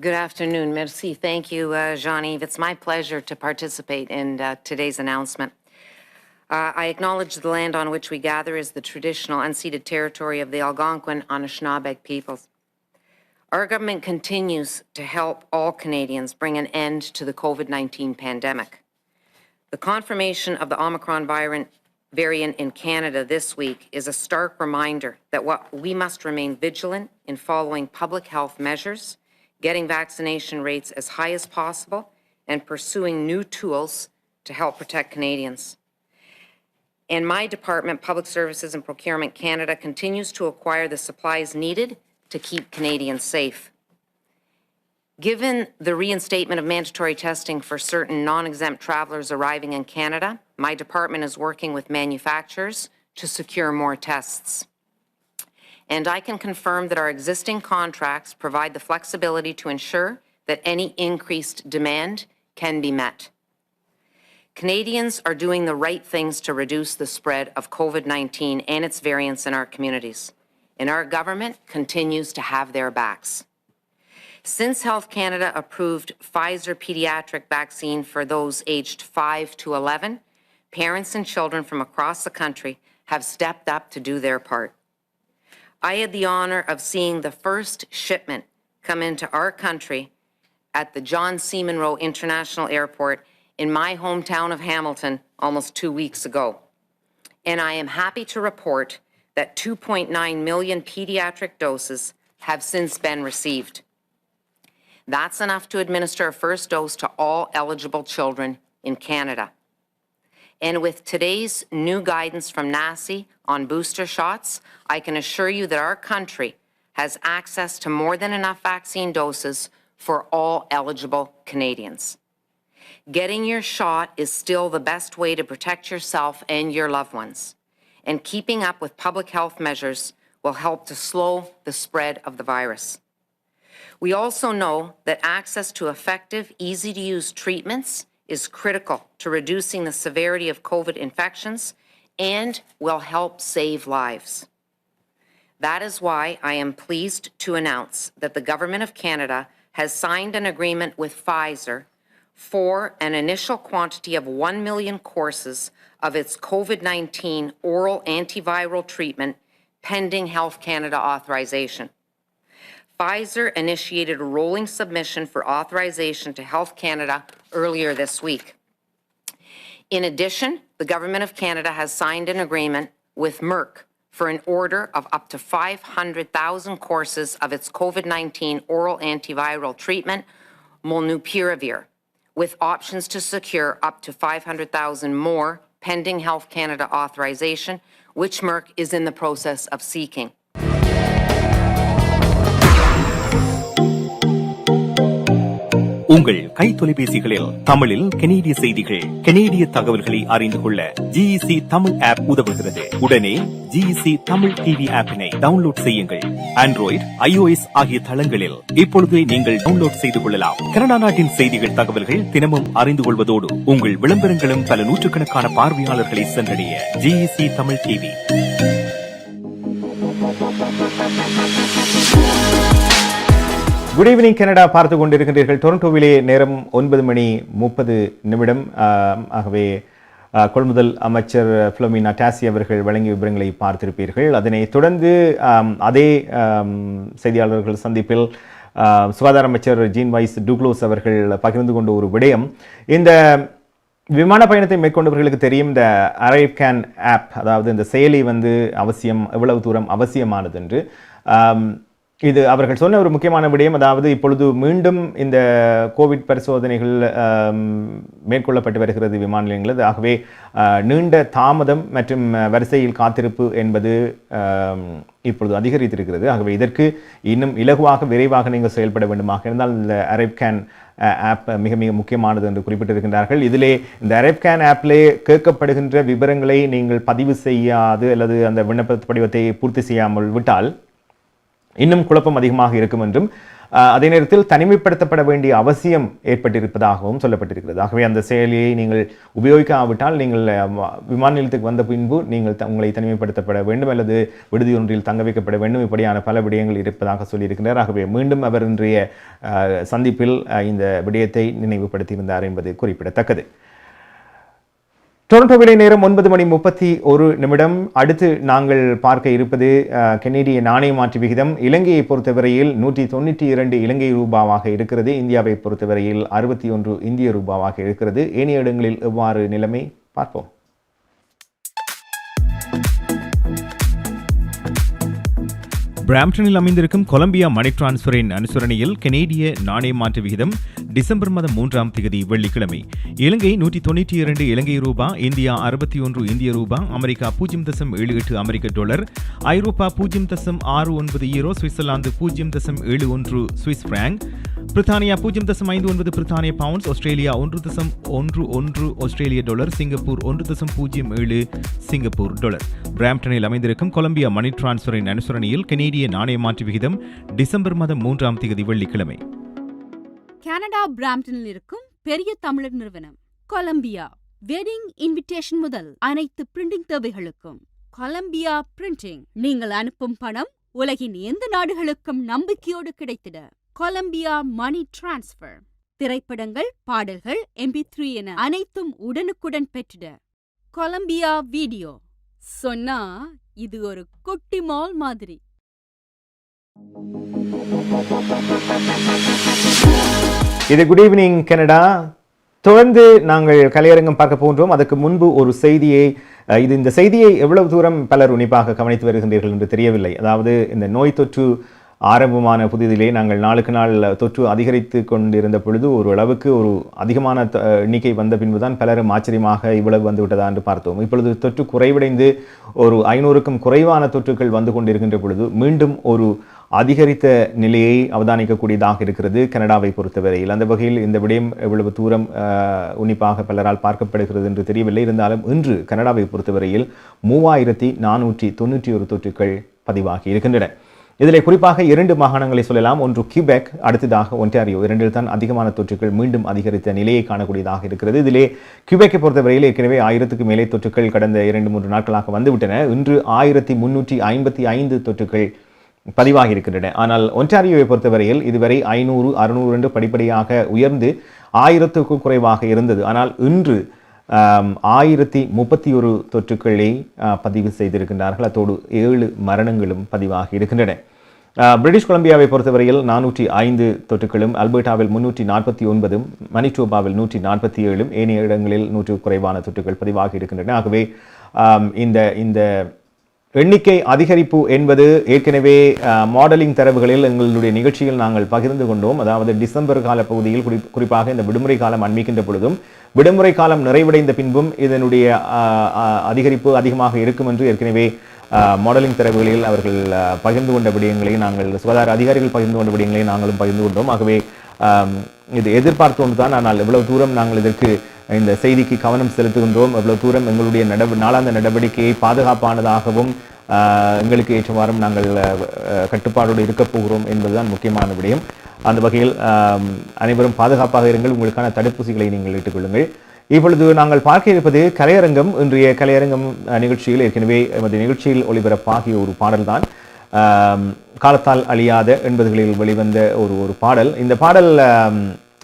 Good afternoon. Merci. Thank you, Jean-Yves. It's my pleasure to participate in today's announcement. I acknowledge the land on which we gather is the traditional unceded territory of the Algonquin Anishinaabe peoples. Our government continues to help all Canadians bring an end to the COVID-19 pandemic. The confirmation of the Omicron variant in Canada this week is a stark reminder that we must remain vigilant in following public health measures, getting vaccination rates as high as possible, and pursuing new tools to help protect Canadians. And my department, Public Services and Procurement Canada, continues to acquire the supplies needed to keep Canadians safe. Given the reinstatement of mandatory testing for certain non-exempt travelers arriving in Canada, my department is working with manufacturers to secure more tests. And I can confirm that our existing contracts provide the flexibility to ensure that any increased demand can be met. Canadians are doing the right things to reduce the spread of COVID-19 and its variants in our communities, and our government continues to have their backs. Since Health Canada approved Pfizer pediatric vaccine for those aged 5 to 11, parents and children from across the country have stepped up to do their part. I had the honor of seeing the first shipment come into our country at the John C. Munro International Airport in my hometown of Hamilton almost 2 weeks ago. And I am happy to report that 2.9 million pediatric doses have since been received. That's enough to administer a first dose to all eligible children in Canada. And with today's new guidance from NACI on booster shots, I can assure you that our country has access to more than enough vaccine doses for all eligible Canadians. Getting your shot is still the best way to protect yourself and your loved ones. And keeping up with public health measures will help to slow the spread of the virus. We also know that access to effective, easy-to-use treatments is critical to reducing the severity of COVID infections and will help save lives. That is why I am pleased to announce that the Government of Canada has signed an agreement with Pfizer for an initial quantity of 1 million courses of its COVID-19 oral antiviral treatment pending Health Canada authorization. Pfizer initiated a rolling submission for authorization to Health Canada earlier this week. In addition, the Government of Canada has signed an agreement with Merck for an order of up to 500,000 courses of its COVID-19 oral antiviral treatment, Molnupiravir, with options to secure up to 500,000 more pending Health Canada authorization, which Merck is in the process of seeking. உங்கள் கை தொலைபேசிகளில் தமிழில் கனேடிய செய்திகள், கனேடிய தகவல்களை அறிந்து கொள்ள GEC Tamil app உதவுகிறது. உடனே GEC தமிழ் டிவி ஆப்பினை டவுன்லோட் செய்யுங்கள். ஆண்ட்ராய்டு, iOS ஆகிய தளங்களில் இப்பொழுதே நீங்கள் டவுன்லோட் செய்து கொள்ளலாம். கனடா நாட்டின் செய்திகள், தகவல்கள் தினமும் அறிந்து கொள்வதோடு உங்கள் விளம்பரங்களும் பல நூற்றுக்கணக்கான பார்வையாளர்களை சென்றடைய GEC Tamil TV. Good evening Canada பார்த்து கொண்டிருக்கின்றீர்கள். டொரண்டோவிலே நேரம் 9:30 ஆகவே கொள்முதல் அமைச்சர் ஃபிலோமினா டாசி அவர்கள் வழங்கிய விவரங்களை பார்த்திருப்பீர்கள். அதனைத் தொடர்ந்து அதே செய்தியாளர்கள் சந்திப்பில் சுகாதார அமைச்சர் ஜீன் வைஸ் டூக்ளோஸ் அவர்கள் பகிர்ந்து கொண்ட ஒரு விடயம், இந்த விமான பயணத்தை மேற்கொண்டவர்களுக்கு தெரியும் இந்த அரைவ் கேன் ஆப், அதாவது இந்த செயலி அவசியம், எவ்வளவு தூரம் அவசியமானது என்று. இது அவர்கள் சொன்ன ஒரு முக்கியமான விடயம். அதாவது இப்பொழுது மீண்டும் இந்த கோவிட் பரிசோதனைகள் மேற்கொள்ளப்பட்டு வருகிறது விமான நிலையங்கள். ஆகவே நீண்ட தாமதம் மற்றும் வரிசையில் காத்திருப்பு என்பது இப்பொழுது அதிகரித்திருக்கிறது. ஆகவே இதற்கு இன்னும் இலகுவாக விரைவாக நீங்கள் செயல்பட வேண்டுமாக இருந்தால் இந்த அரைவ் கேன் ஆப் மிக மிக முக்கியமானது என்று குறிப்பிட்டிருக்கின்றார்கள். இதிலே இந்த அரேப்கேன் ஆப்பிலே கேட்கப்படுகின்ற விவரங்களை நீங்கள் பதிவு செய்யாது அல்லது அந்த விண்ணப்ப படிவத்தை பூர்த்தி செய்யாமல் விட்டால் இன்னும் குழப்பம் அதிகமாக இருக்கும் என்றும் அதே நேரத்தில் தனிமைப்படுத்தப்பட வேண்டிய அவசியம் ஏற்பட்டிருப்பதாகவும் சொல்லப்பட்டிருக்கிறது. ஆகவே அந்த செயலியை நீங்கள் உபயோகிக்காவிட்டால் நீங்கள் விமான நிலையத்துக்கு வந்த பின்பு நீங்கள் உங்களை தனிமைப்படுத்தப்பட வேண்டும் அல்லது விடுதி ஒன்றில் தங்க வைக்கப்பட வேண்டும். இப்படியான பல விடயங்கள் இருப்பதாக சொல்லியிருக்கிறார். ஆகவே மீண்டும் அவர் இன்றைய சந்திப்பில் இந்த விடயத்தை நினைவுபடுத்தியிருந்தார் என்பது குறிப்பிடத்தக்கது. டொரண்டோவிலே நேரம் 9:31 அடுத்து நாங்கள் பார்க்க இருப்பது கெனடிய நாணய மாற்று விகிதம். இலங்கையை பொறுத்தவரையில் 192 இலங்கை ரூபாவாக இருக்கிறது. இந்தியாவை பொறுத்தவரையில் 61 இந்திய ரூபாவாக இருக்கிறது. ஏனைய இடங்களில் எவ்வாறு நிலைமை பார்ப்போம். பிராம்ப்டனில் அமைந்திருக்கும் கொலம்பியா மணி டிரான்ஸ்பரின் அனுசரணையில் கெனேடிய நாணய மாற்று விகிதம் டிசம்பர் மாதம் 3ஆம் தேதி வெள்ளிக்கிழமை இலங்கை 192 இலங்கை ரூபா, இந்தியா 61 இந்திய ரூபா, அமெரிக்கா 0.78 அமெரிக்க டாலர், ஐரோப்பா 0.69 யூரோ, சுவிட்சர்லாந்து 0.71 சுவிஸ் பிராங்க், பிரித்தானியா 0.59 பிரித்தானிய பவுண்ட்ஸ், ஆஸ்திரேலியா 1.11 ஆஸ்திரேலிய டாலர், சிங்கப்பூர் 1.07 சிங்கப்பூர் டாலர். பிராம்ப்டனில் அமைந்திருக்கும் கொலம்பியா மணி டிரான்ஸ்பரின் அனுசரணையில் கெனேடிய நாணய மாற்று விகிதம் டிசம்பர் மாதம் 3ஆம் தேதி வெள்ளிக்கிழமை. கனடா பிராம்ப்டனில் இருக்கும் பெரிய தமிழர் நிறுவனம் கொலம்பியா வெட்டிங் இன்விடேஷன் முதல் அனைத்து பிரிண்டிங் தேவைகளுக்கும் கொலம்பியா பிரிண்டிங். நீங்கள் அனுப்பும் பணம் உலகின் எந்த நாடுகளுக்கும் நம்பிக்கையோடு கிடைத்திட கொலம்பியா மணி டிரான்ஸ்பர். திரைப்படங்கள், பாடல்கள், MP3 என அனைத்தும் உடனுக்குடன் பெற்றிட கொலம்பியா வீடியோ. சொன்னா இது ஒரு குட்டி மால் மாதிரி. இது குட் ஈவினிங் கனடா. தொடர்ந்து நாங்கள் கலையரங்கம் பார்க்க போன்றோம். அதற்கு முன்பு ஒரு செய்தியை, இந்த செய்தியை எவ்வளவு தூரம் பலர் உன்னிப்பாக கவனித்து வருகின்றீர்கள் என்று தெரியவில்லை. அதாவது இந்த நோய் தொற்று ஆரம்பமான புதிதிலே நாங்கள் நாளுக்கு நாள் தொற்று அதிகரித்து கொண்டிருந்த பொழுது ஒரு அளவுக்கு ஒரு அதிகமான எண்ணிக்கை வந்த பின்புதான் பலரும் ஆச்சரியமாக இவ்வளவு வந்து விட்டதா என்று பார்த்தோம். இப்பொழுது தொற்று குறைவடைந்து ஒரு 500க்கும் குறைவான தொற்றுகள் வந்து கொண்டிருக்கின்ற பொழுது மீண்டும் ஒரு அதிகரித்த நிலையை அவதானிக்கக்கூடியதாக இருக்கிறது கனடாவை பொறுத்தவரையில். அந்த வகையில் இந்த விடயம் எவ்வளவு தூரம் உன்னிப்பாக பலரால் பார்க்கப்படுகிறது என்று தெரியவில்லை. இருந்தாலும் இன்று கனடாவை பொறுத்தவரையில் 3491 தொற்றுகள் பதிவாகி இருக்கின்றன. இதில் குறிப்பாக 2 மாகாணங்களை சொல்லலாம். ஒன்று கியூபெக், அடுத்ததாக ஒன்டாரியோ. இரண்டில் தான் அதிகமான தொற்றுகள் மீண்டும் அதிகரித்த நிலையை காணக்கூடியதாக இருக்கிறது. இதிலே கியூபெக்கை பொறுத்தவரையில் ஏற்கனவே 1000க்கு மேலே தொற்றுகள் கடந்த 2-3 நாட்களாக வந்துவிட்டன. இன்று 1355 தொற்றுகள் பதிவாகி இருக்கின்றன. ஆனால் ஒன்டாரியோவை பொறுத்தவரையில் இதுவரை 500-600 என்று படிப்படியாக உயர்ந்து 1000க்கும் குறைவாக இருந்தது. ஆனால் இன்று 1031 தொற்றுக்களை பதிவு செய்திருக்கின்றார்கள். அத்தோடு 7 மரணங்களும் பதிவாகி இருக்கின்றன. பிரிட்டிஷ் கொலம்பியாவை பொறுத்தவரையில் 405 தொற்றுகளும், அல்பர்டாவில் 349, மணிட்டோபாவில் 147, ஏனைய இடங்களில் 100 குறைவான தொற்றுகள் பதிவாகி இருக்கின்றன. ஆகவே இந்த எண்ணிக்கை அதிகரிப்பு என்பது ஏற்கனவே மாடலிங் தரவுகளில் எங்களுடைய நிகழ்ச்சியில் நாங்கள் பகிர்ந்து கொண்டோம். அதாவது டிசம்பர் கால பகுதியில் குறிப்பாக இந்த விடுமுறை காலம் அண்மிக்கின்ற பொழுதும் விடுமுறை காலம் நிறைவடைந்த பின்பும் இதனுடைய அதிகரிப்பு அதிகமாக இருக்கும் என்று ஏற்கனவே மாடலிங் தரவுகளில் அவர்கள் பகிர்ந்து கொண்ட விடயங்களை நாங்கள், சுகாதார அதிகாரிகள் பகிர்ந்து கொண்ட விடயங்களை நாங்களும் பகிர்ந்து கொண்டோம். ஆகவே இது எதிர்பார்த்து ஒன்றுதான். ஆனால் எவ்வளவு தூரம் நாங்கள் இதற்கு இந்த செய்திக்கு கவனம் செலுத்துகின்றோம், எவ்வளவு தூரம் எங்களுடைய நாளாந்த நடவடிக்கையை பாதுகாப்பானதாகவும் எங்களுக்கு ஏற்றவாறும் நாங்கள் கட்டுப்பாடோடு இருக்கப் போகிறோம் என்பதுதான் முக்கியமான விடயம். அந்த வகையில் அனைவரும் பாதுகாப்பாக இருங்கள். உங்களுக்கான தடுப்பூசிகளை நீங்கள் இட்டுக்கொள்ளுங்கள். இப்பொழுது நாங்கள் பார்க்க இருப்பது கலையரங்கம். இன்றைய கலையரங்கம் நிகழ்ச்சியில் ஏற்கனவே எமது நிகழ்ச்சியில் ஒளிபரப்பாகிய ஒரு பாடல்தான். காலத்தால் அழியாத 80களில் வெளிவந்த ஒரு பாடல். இந்த பாடல்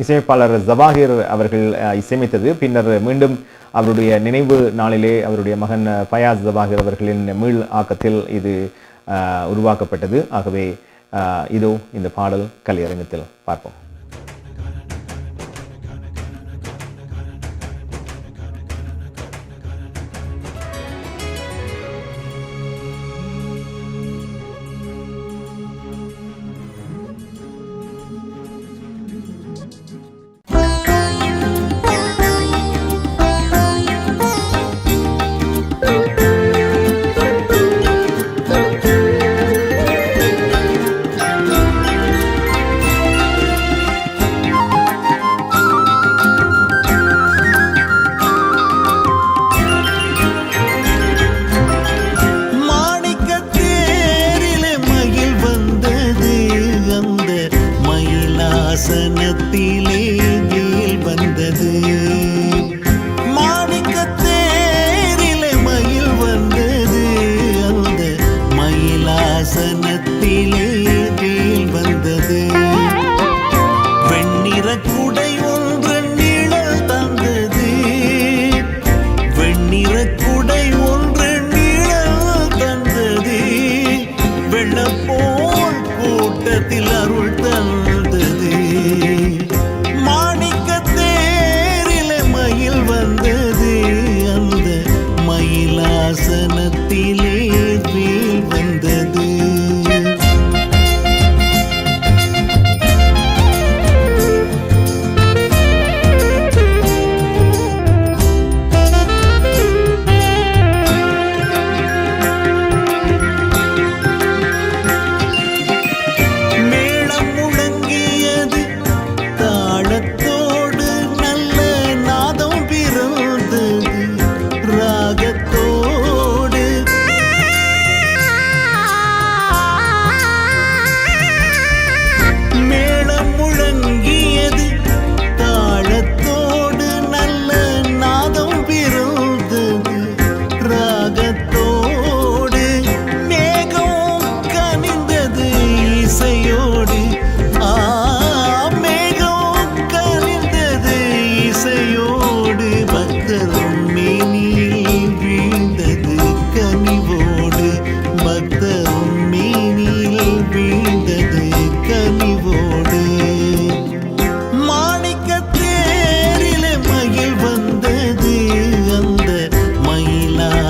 இசையமைப்பாளர் ஜவாஹிர் அவர்கள் இசையமைத்தது. பின்னர் மீண்டும் அவருடைய நினைவு நாளிலே அவருடைய மகன் ஃபயாஸ் ஜவாஹிர் அவர்களின் மீள் ஆக்கத்தில் இது உருவாக்கப்பட்டது. ஆகவே இதோ இந்த பாடல் கலையரங்கத்தில் பார்ப்போம்.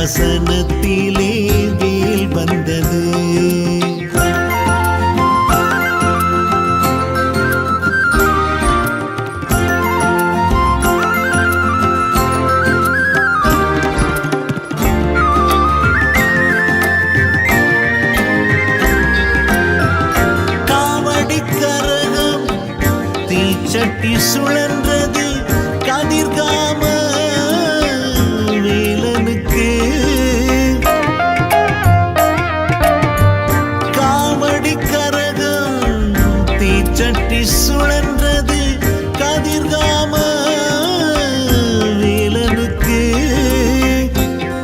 மயிலாசனத்திலே வேல் வந்தது. சட்டி சுழன்றது கதிர்காம வேலனுக்கு. காவடி கரகம் தீச்சட்டி சுழன்றது கதிர்காம வேலனுக்கு.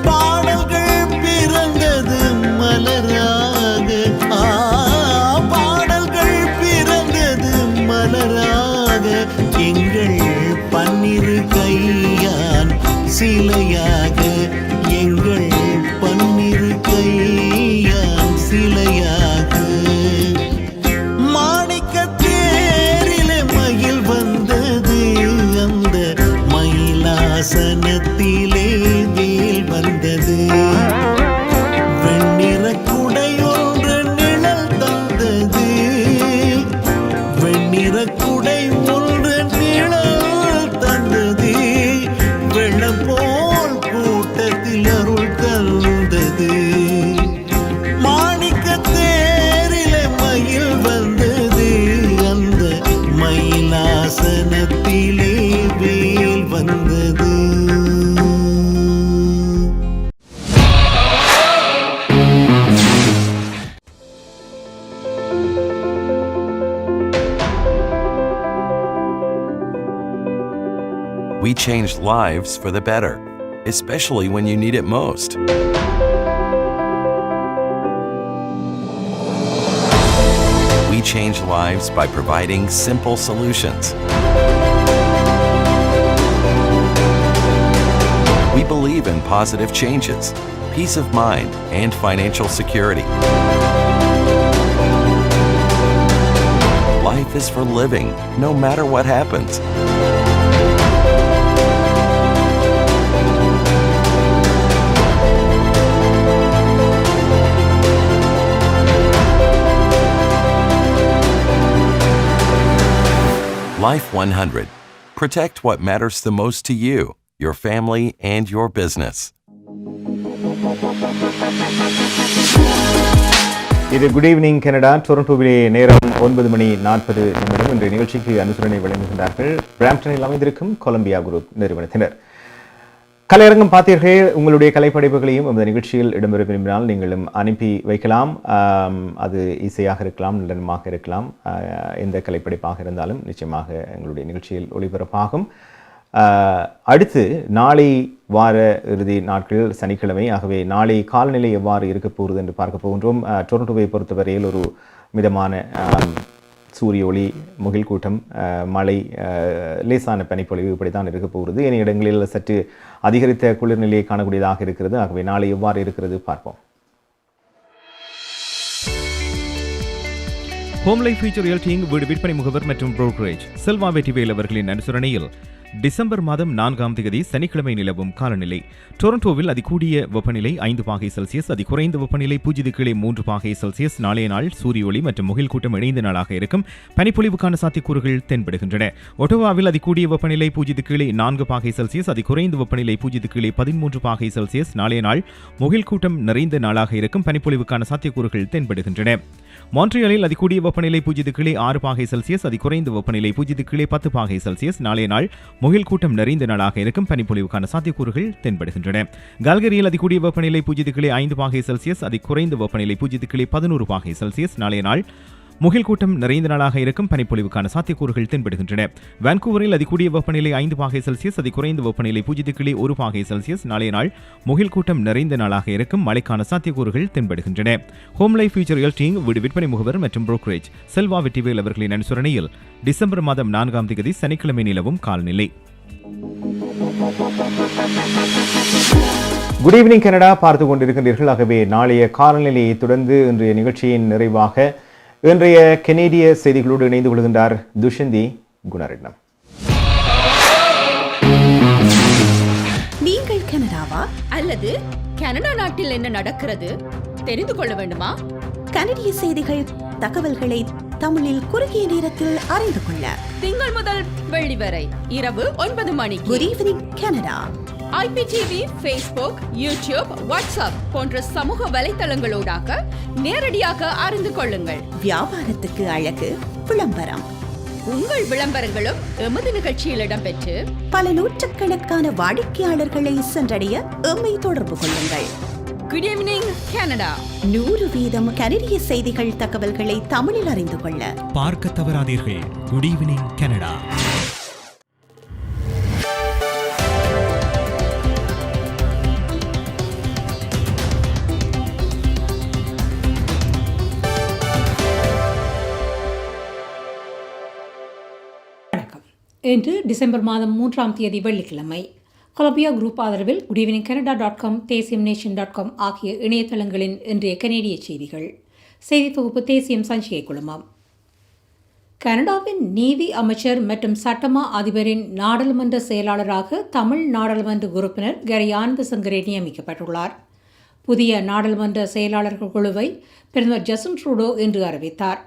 பாடல்கள் பிறந்தது மலராக, பாடல்கள் பிறந்தது மலராக. எங்கள் பன்னிரு கையான் சிலையாக, எங்கள் பன்னிரு கையான் சிலையாக. மாணிக்க தேரிலே மயில் வந்தது, அந்த மயிலாசனத்திலே வேல் வந்தது. வெண்ணிற குடை ஒன்று நிழல் தந்தது, வெண்ணிற குடை ஒன்று நிழல் தந்தது. வெள்ளம் போல் கூட்டத்தில் அருள் தந்தது. மாணிக்க தேரிலே மயில் வந்தது, அந்த மயிலாசனத்திலே வேல் வந்தது. We changed lives for the better, especially when you need it most. We change lives by providing simple solutions. We believe in positive changes, peace of mind, and financial security. Life is for living, no matter what happens. Life 100. Protect what matters the most to you, your family, and your business. இது good evening Canada. டொரண்டோவிலே நேரம் 9:40 இன்றைய நிகழ்ச்சிக்கு அனுசரணை வழங்குகின்றார்கள் பிராம்ப்டனில் அமைந்திருக்கும் Colombia group நிறுவனத்தினர். கலையரங்கம் பார்த்தீர்கள். உங்களுடைய கலைப்படைப்புகளையும் இந்த நிகழ்ச்சியில் இடம்பெற விரும்பினால் நீங்களும் அனுப்பி வைக்கலாம். அது இசையாக இருக்கலாம், நடனமாக இருக்கலாம், எந்த கலைப்படைப்பாக இருந்தாலும் நிச்சயமாக எங்களுடைய நிகழ்ச்சியில் ஒளிபரப்பாகும். அடுத்து நாளை வார இறுதி நாட்கள் சனிக்கிழமை. ஆகவே நாளை காலநிலை எவ்வாறு இருக்க போகிறது என்று பார்க்க போகின்றோம். டொரண்டோவை பொறுத்தவரையில் ஒரு மிதமான சூரிய ஒளி, முகில் கூட்டம், மழை, லேசான பனிப்பொழிவு இப்படித்தான் இருக்க போகிறது. ஏனைய இடங்களில் சற்று அதிகரித்த குளிர்நிலையை காணக்கூடியதாக இருக்கிறது. ஆகவே நாளை எவ்வாறு இருக்கிறது பார்ப்போம். ஹோம் லைஃப் ஃபியூச்சர் ரியல்டிங் வீடு விற்பனை முகவர் மற்றும் புரோக்கரேஜ் செல்வா வெற்றிவேல் அவர்களின் அனுசரணையில் டிசம்பர் மாதம் 4ஆம் தேதி சனிக்கிழமை நிலவும் காலநிலை. டொரண்டோவில் அதிகூடிய வெப்பநிலை 5 பாகை செல்சியஸ், அதிகுறைந்த வெப்பநிலை 0 கீழே 3 பாகை செல்சியஸ். நாளைய நாள் சூரிய ஒளி மற்றும் முகில் கூட்டம் இணைந்த நாளாக இருக்கும். பனிப்பொழிவுக்கான சாத்தியக்கூறுகள் தென்படுகின்றன. ஒட்டோவாவில் அதிகூடிய வெப்பநிலை 0 கீழே 4 பாகை செல்சியஸ், அதிகுறைந்த வெப்பநிலை 0 கீழே 13 பாகை செல்சியஸ். நாளைய நாள் முகில் கூட்டம் நிறைந்த நாளாக இருக்கும். பனிப்பொழிவுக்கான சாத்தியக்கூறுகள் தென்படுகின்றன. மான்ட்ரியாலில் அதிகூடிய வெப்பநிலை 0 கீழே 6 பாகை செல்சியஸ், அதிகுறைந்த வெப்பநிலை 0 கீழே 10 பாகை செல்சியஸ். நாளைய நாள் முகில் கூட்டம் நிறைந்த நாளாக இருக்கும். பனிப்பொழிவுக்கான சாத்தியக்கூறுகள் தென்படுகின்றன. கால்கரியில் அதிகூடிய வெப்பநிலை 0 கீழே 5 பாகை செல்சியஸ், அதிகுறைந்த வெப்பநிலை 0 கீழே 11 பாகை செல்சியஸ். நாளைய நாள் முகில் கூட்டம் நிறைந்த நாளாக இருக்கும். பனிப்பொழிவுக்கான சாத்தியக்கூறுகள் தென்படுகின்றன. வான்கூவரில் அதிகூடிய வெப்பநிலை 5 பாகை செல்சியஸ், அதிகுறைந்த வெப்பநிலை 0 கீழே 1 பாகை செல்சியஸ். நாளைய நாள் முகில் கூட்டம் நிறைந்த நாளாக இருக்கும். மழைக்கான சாத்தியக்கூறுகள் தென்படுகின்றன. ஹோம் லைஃப் ஃபியூச்சர் ரியல்டிங் வீடு விற்பனை முகவர் மற்றும் புரோக்கரேஜ் செல்வா வெற்றிவேல் அவர்களின் அனுசரணையில் டிசம்பர் மாதம் 4ஆம் தேதி சனிக்கிழமை நிலவும் காலநிலை. குட் ஈவினிங் கனடா பார்த்து கொண்டிருக்கின்றீர்கள். ஆகவே நாளைய காலநிலையை தொடர்ந்து இன்றைய நிகழ்ச்சியின் நிறைவாக இன்றைய கனேடிய செய்திகளோடு இணைந்து கொள்கின்றார் துஷந்தி குணரட்னம். நீங்கள் கனடாவா அல்லது கனடா நாட்டில் என்ன நடக்கிறது தெரிந்து கொள்ள வேண்டுமா? கனடிய செய்திகள், தகவல்களை தமிழில் குறுகிய நேரத்தில் அறிந்து கொள்ள திங்கள் முதல் வெள்ளி வரை இரவு 9 மணிக்கு good evening Canada. IPTV, Facebook, YouTube, WhatsApp போன்ற சமூக வலைத்தளங்களோடாக நேரடியாக அறிந்து கொள்ளுங்கள். வியாபாரத்துக்கு அழகு விளம்பரம். உங்கள் விளம்பரங்களும் எமது நிகழ்ச்சியில் இடம்பெற்று பல நூற்றுக்கணக்கான வாடிக்கையாளர்களை சென்றடைய எம்மை தொடர்பு கொள்ளுங்கள். Good evening Canada. 100% கனடிய செய்திகள், தகவல்களை தமிழில் அறிந்து கொள்ள பார்க்க தவறாதீர்கள். Good evening Canada. இன்று டிசம்பர் மாதம் 3ஆம் தேதி வெள்ளிக்கிழமை. கொலம்பியா குரூப் ஆதரவில் goodevningcanada.com, தேசியம்நேஷன்.com ஆகிய இணையதளங்களின் இன்றைய கனேடிய செய்திகள். செய்தி தொகுப்பு தேசியம் சஞ்சிகை குழுமம். கனடாவின் நீதி அமைச்சர் மற்றும் சட்டமா அதிபரின் நாடாளுமன்ற செயலாளராக தமிழ் நாடாளுமன்ற உறுப்பினர் கரியானந்த சங்கரே நியமிக்கப்பட்டுள்ளார். புதிய நாடாளுமன்ற செயலாளர்கள் குழுவை பிரதமர் ஜஸ்டின் ட்ரூடோ இன்று அறிவித்தார்.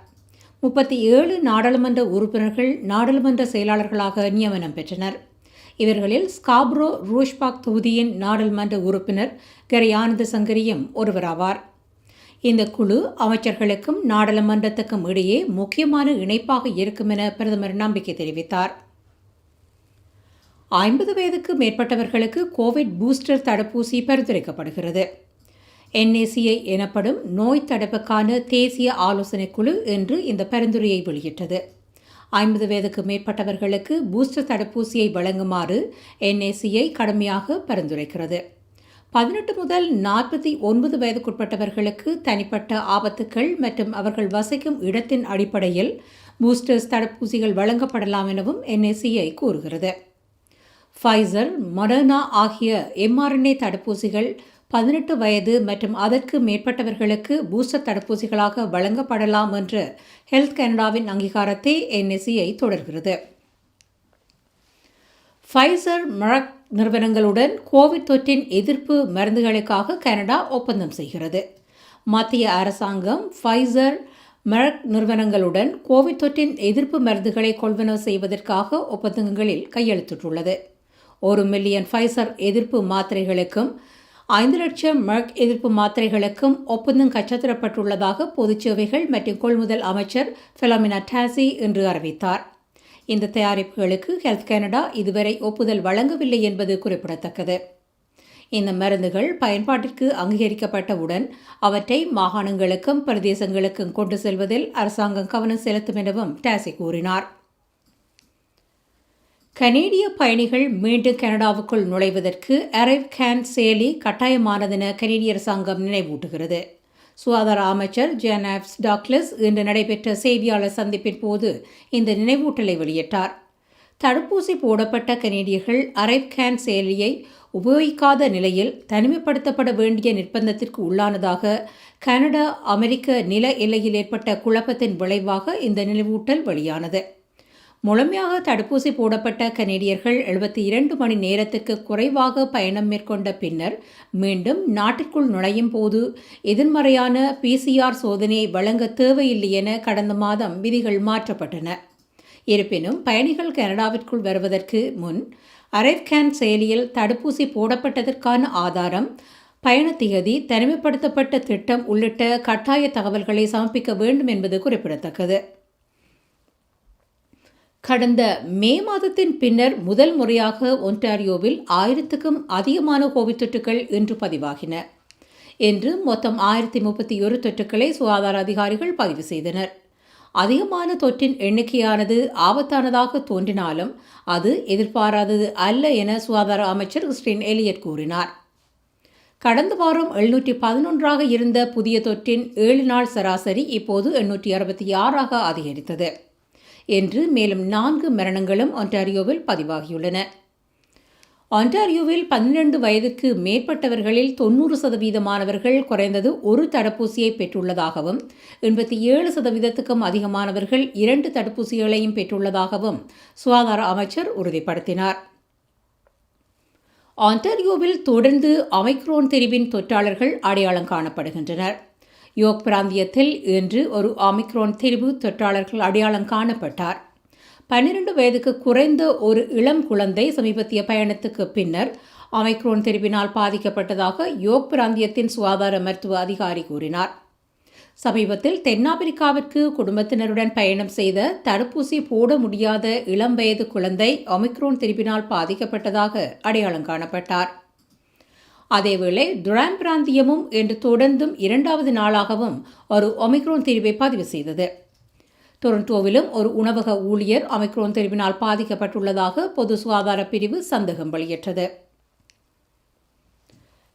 37 நாடாளுமன்ற உறுப்பினர்கள் நாடாளுமன்ற செயலாளர்களாக நியமனம் பெற்றனர். இவர்களில் ஸ்காப்ரோ ரூஷ்பாக் தொகுதியின் நாடாளுமன்ற உறுப்பினர் கரியானந்த சங்கரியும் ஒருவராவார். இந்த குழு அமைச்சர்களுக்கும் நாடாளுமன்றத்துக்கும் இடையே முக்கியமான இணைப்பாக இருக்கும் என பிரதமர் நம்பிக்கை தெரிவித்தார். 50 வயதுக்கு மேற்பட்டவர்களுக்கு கோவிட் பூஸ்டர் தடுப்பூசி பரிந்துரைக்கப்படுகிறது. NACI எனப்படும் நோய் தடுப்புக்கான தேசிய ஆலோசனை குழு இன்று இந்த பரிந்துரையை வெளியிட்டது. 50 வயதுக்கு மேற்பட்டவர்களுக்கு பூஸ்டர் தடுப்பூசியை வழங்குமாறு NACI கடுமையாக பரிந்துரைக்கிறது. 18 முதல் 49 வயதுக்குட்பட்டவர்களுக்கு தனிப்பட்ட ஆபத்துக்கள் மற்றும் அவர்கள் வசிக்கும் இடத்தின் அடிப்படையில் பூஸ்டர்ஸ் தடுப்பூசிகள் வழங்கப்படலாம் எனவும் NACI கூறுகிறது. ஃபைசர், மொடர்னா ஆகிய mRNA தடுப்பூசிகள் 18 வயது மற்றும் அதற்கு மேற்பட்டவர்களுக்கு பூஸ்டர் தடுப்பூசிகளாக வழங்கப்படலாம் என்ற ஹெல்த் கனடாவின் அங்கீகாரத்தை NACI தொடர்கிறது. ஃபைசர், மெரக் நிறுவனங்களுடன் கோவிட் தொற்றின் எதிர்ப்பு மருந்துகளுக்காக கனடா ஒப்பந்தம் செய்கிறது. மத்திய அரசாங்கம் ஃபைசர், மெரக் நிறுவனங்களுடன் கோவிட் தொற்றின் எதிர்ப்பு மருந்துகளை கொள்வனவு செய்வதற்காக ஒப்பந்தங்களில் கையெழுத்திட்டுள்ளது. 1 மில்லியன் ஃபைசர் எதிர்ப்பு மாத்திரைகளுக்கும் 5 லட்சம் மெர்க் எதிர்ப்பு மாத்திரைகளுக்கும் ஒப்பந்தம் கச்சத்திரப்பட்டுள்ளதாக பொதுச் சேவைகள் மற்றும் கொள்முதல் அமைச்சர் பிலோமினா டாசி இன்று அறிவித்தார். இந்த தயாரிப்புகளுக்கு ஹெல்த் கனடா இதுவரை ஒப்புதல் வழங்கவில்லை என்பது குறிப்பிடத்தக்கது. இந்த மருந்துகள் பயன்பாட்டிற்கு அங்கீகரிக்கப்பட்டவுடன் அவற்றை மாகாணங்களுக்கும் பிரதேசங்களுக்கும் கொண்டு செல்வதில் அரசாங்கம் கவனம் செலுத்தும் எனவும் டாசி கூறினார். கனேடிய பயணிகள் மீண்டும் கனடாவுக்குள் நுழைவதற்கு அரைவ் கேன் செயலி கட்டாயமானதென கனேடிய அரசாங்கம் நினைவூட்டுகிறது. சுகாதார அமைச்சர் ஜானப்ஸ் டாக்லஸ் இன்று நடைபெற்ற செய்தியாளர் சந்திப்பின் போது இந்த நினைவூட்டலை வெளியிட்டார். தடுப்பூசி போடப்பட்ட கனேடியர்கள் அரைவ் கேன் செயலியை உபயோகிக்காத நிலையில் தனிமைப்படுத்தப்பட வேண்டிய நிர்பந்தத்திற்கு உள்ளானதாக கனடா அமெரிக்க நில எல்லையில் ஏற்பட்ட குழப்பத்தின் விளைவாக இந்த நினைவூட்டல் வெளியானது. முழுமையாக தடுப்பூசி போடப்பட்ட கனேடியர்கள் 72 மணி நேரத்துக்கு குறைவாக பயணம் மேற்கொண்ட பின்னர் மீண்டும் நாட்டிற்குள் நுழையும் போது எதிர்மறையான PCR சோதனையை வழங்க தேவையில்லை என கடந்த மாதம் விதிகள் மாற்றப்பட்டன. இருப்பினும் பயணிகள் கனடாவிற்குள் வருவதற்கு முன் அரைவ் கேன் செயலியில் தடுப்பூசி போடப்பட்டதற்கான ஆதாரம், பயண திகதி, தனிமைப்படுத்தப்பட்ட திட்டம் உள்ளிட்ட கட்டாய தகவல்களை சமர்ப்பிக்க வேண்டும் என்பது குறிப்பிடத்தக்கது. கடந்த மே மாதத்தின் பின்னர் முதல் முறையாக ஒன்டாரியோவில் 1000க்கும் அதிகமான கோவிட் தொற்றுகள் இன்று பதிவாகின. இன்று மொத்தம் 1031 தொற்றுக்களை சுகாதார அதிகாரிகள் பதிவு செய்தனர். அதிகமான தொற்றின் எண்ணிக்கையானது ஆபத்தானதாக தோன்றினாலும் அது எதிர்பாராதது அல்ல என சுகாதார அமைச்சர் எலியட் கூறினார். கடந்த வாரம் 711ஆக இருந்த புதிய தொற்றின் 7 நாள் சராசரி இப்போது 866ஆக அதிகரித்தது. என்று மேலும் 4 மரணங்களும் ஒன்டாரியோவில் பதிவாகியுள்ளன. ஒன்டாரியோவில் 12 வயதுக்கு மேற்பட்டவர்களில் 90% குறைந்தது ஒரு தடுப்பூசியை பெற்றுள்ளதாகவும் 87%க்கும் அதிகமானவர்கள் 2 தடுப்பூசிகளையும் பெற்றுள்ளதாகவும் சுகாதார அமைச்சர் உறுதிப்படுத்தினார். ஆன்டாரியோவில் தொடர்ந்து ஒமிக்ரான் திரிவின் தொற்றாளர்கள் அடையாளம் காணப்படுகின்றனர். யோக் பிராந்தியத்தில் இன்று ஒரு ஒமிக்ரான் திரிவு தொற்றாளர்கள் அடையாளம் காணப்பட்டார். 12 வயதுக்கு குறைந்த ஒரு இளம் குழந்தை சமீபத்திய பயணத்துக்கு பின்னர் ஒமிக்ரான் திரிவினால் பாதிக்கப்பட்டதாக யோக் பிராந்தியத்தின் சுகாதார மருத்துவ அதிகாரி கூறினார். சமீபத்தில் தென்னாப்பிரிக்காவிற்கு குடும்பத்தினருடன் பயணம் செய்த தடுப்பூசி போட முடியாத இளம் வயது குழந்தை ஒமிக்ரான் திரிவினால் பாதிக்கப்பட்டதாக அடையாளம் காணப்பட்டார். அதேவேளை டுரான் பிராந்தியமும் இன்று தொடர்ந்தும் 2வது நாளாகவும் ஒரு ஒமிக்ரான் திரிவை பதிவு செய்தது. டொரண்டோவிலும் ஒரு உணவக ஊழியர் ஒமிக்ரான் திரிவினால் பாதிக்கப்பட்டுள்ளதாக பொது சுகாதார பிரிவு சந்தேகம் வெளியிட்டது.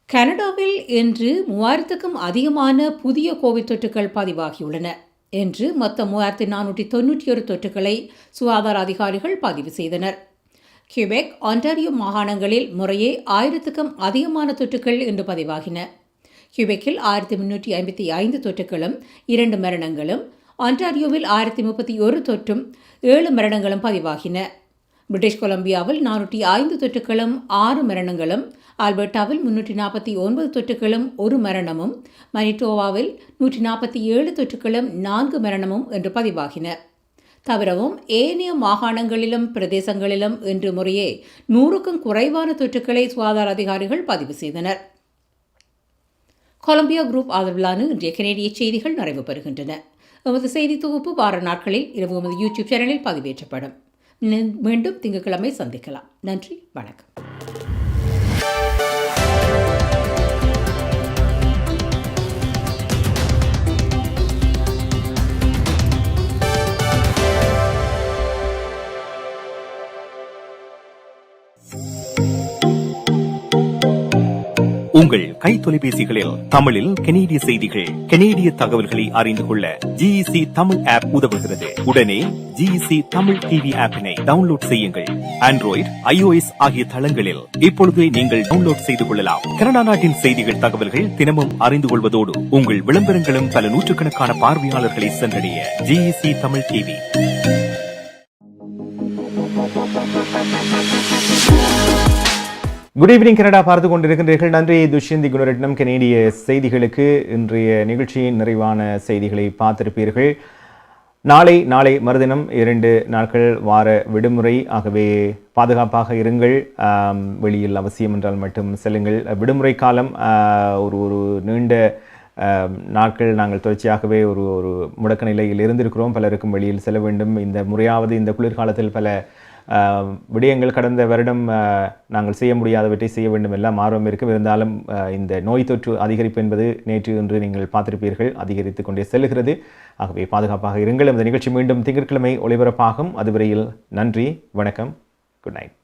கனடாவில் இன்று 3000க்கும் அதிகமான புதிய கோவிட் தொற்றுகள் பதிவாகியுள்ளன. இன்று மொத்தம் 3491 தொற்றுகளை சுகாதார அதிகாரிகள் பதிவு செய்தனர். கியூபெக், ஆன்டாரியோ மாகாணங்களில் முறையே 1000க்கும் அதிகமான தொற்றுகள் இன்று பதிவாகின. கியூபெக்கில் 1355 தொற்றுகளும் 2 மரணங்களும், ஆன்டாரியோவில் 1031 தொற்றும் 7 மரணங்களும் பதிவாகின. பிரிட்டிஷ் கொலம்பியாவில் 405 தொற்றுகளும் 6 மரணங்களும், ஆல்பர்டாவில் 349 தொற்றுகளும் 1 மரணமும், மனிட்டோவாவில் 147 தொற்றுகளும் 4 மரணமும் என்று பதிவாகின. தவிரவும் ஏனைய மாகாணங்களிலும் பிரதேசங்களிலும் இன்று முறையே 100க்கும் குறைவான தொற்றுகளை சுகாதார அதிகாரிகள் பதிவு செய்தனர். கொலம்பியா குரூப் ஆதரவிலான இன்றைய கனேடிய செய்திகள் நிறைவு பெறுகின்றன. எமது செய்தி தொகுப்பு வார நாட்களில் இரவு எமது யூடியூப் சேனலில் பதிவேற்றப்படும். மீண்டும் திங்கட்கிழமை சந்திக்கலாம். நன்றி, வணக்கம். உங்கள் கை தொலைபேசிகளில் தமிழில் கனேடிய செய்திகள், கனேடிய தகவல்களை அறிந்து கொள்ள GEC தமிழ் ஆப் உதவுகிறது. உடனே GEC தமிழ் டிவி ஆப்பினை டவுன்லோட் செய்யுங்கள். ஆண்ட்ராய்டு, iOS ஆகிய தளங்களில் இப்பொழுதே நீங்கள் டவுன்லோட் செய்து கொள்ளலாம். கனடா நாட்டின் செய்திகள், தகவல்கள் தினமும் அறிந்து கொள்வதோடு உங்கள் விளம்பரங்களும் பல நூற்றுக்கணக்கான பார்வையாளர்களை சென்றடைய GEC Tamil TV. Good evening Canada பார்த்து கொண்டிருக்கின்றீர்கள். நன்றி துஷ்யந்தி குணரட்னம். கனேடிய செய்திகளுக்கு இன்றைய நிகழ்ச்சியின் நிறைவான செய்திகளை பார்த்திருப்பீர்கள். நாளை மறுதினம் 2 நாட்கள் வார விடுமுறை. ஆகவே பாதுகாப்பாக இருங்கள். வெளியில் அவசியம் என்றால் மட்டும் செல்லுங்கள். விடுமுறை காலம் ஒரு நீண்ட நாட்கள் நாங்கள் தொடர்ச்சியாகவே ஒரு முடக்க நிலையில் இருந்திருக்கிறோம். பலருக்கும் வெளியில் செல்ல வேண்டும். இந்த முறையாவது இந்த குளிர்காலத்தில் பல விடயங்கள் கடந்த வருடம் நாங்கள் செய்ய முடியாதவற்றை செய்ய வேண்டும், எல்லாம் ஆர்வம் இருக்கும். இருந்தாலும் இந்த நோய் தொற்று அதிகரிப்பு என்பது நேற்று இன்று நீங்கள் பார்த்திருப்பீர்கள் அதிகரித்து கொண்டே செல்லுகிறது. ஆகவே பாதுகாப்பாக இருங்கள். இந்த நிகழ்ச்சி மீண்டும் திங்கட்கிழமை ஒளிபரப்பாகும். அதுவரையில் நன்றி, வணக்கம், குட் நைட்.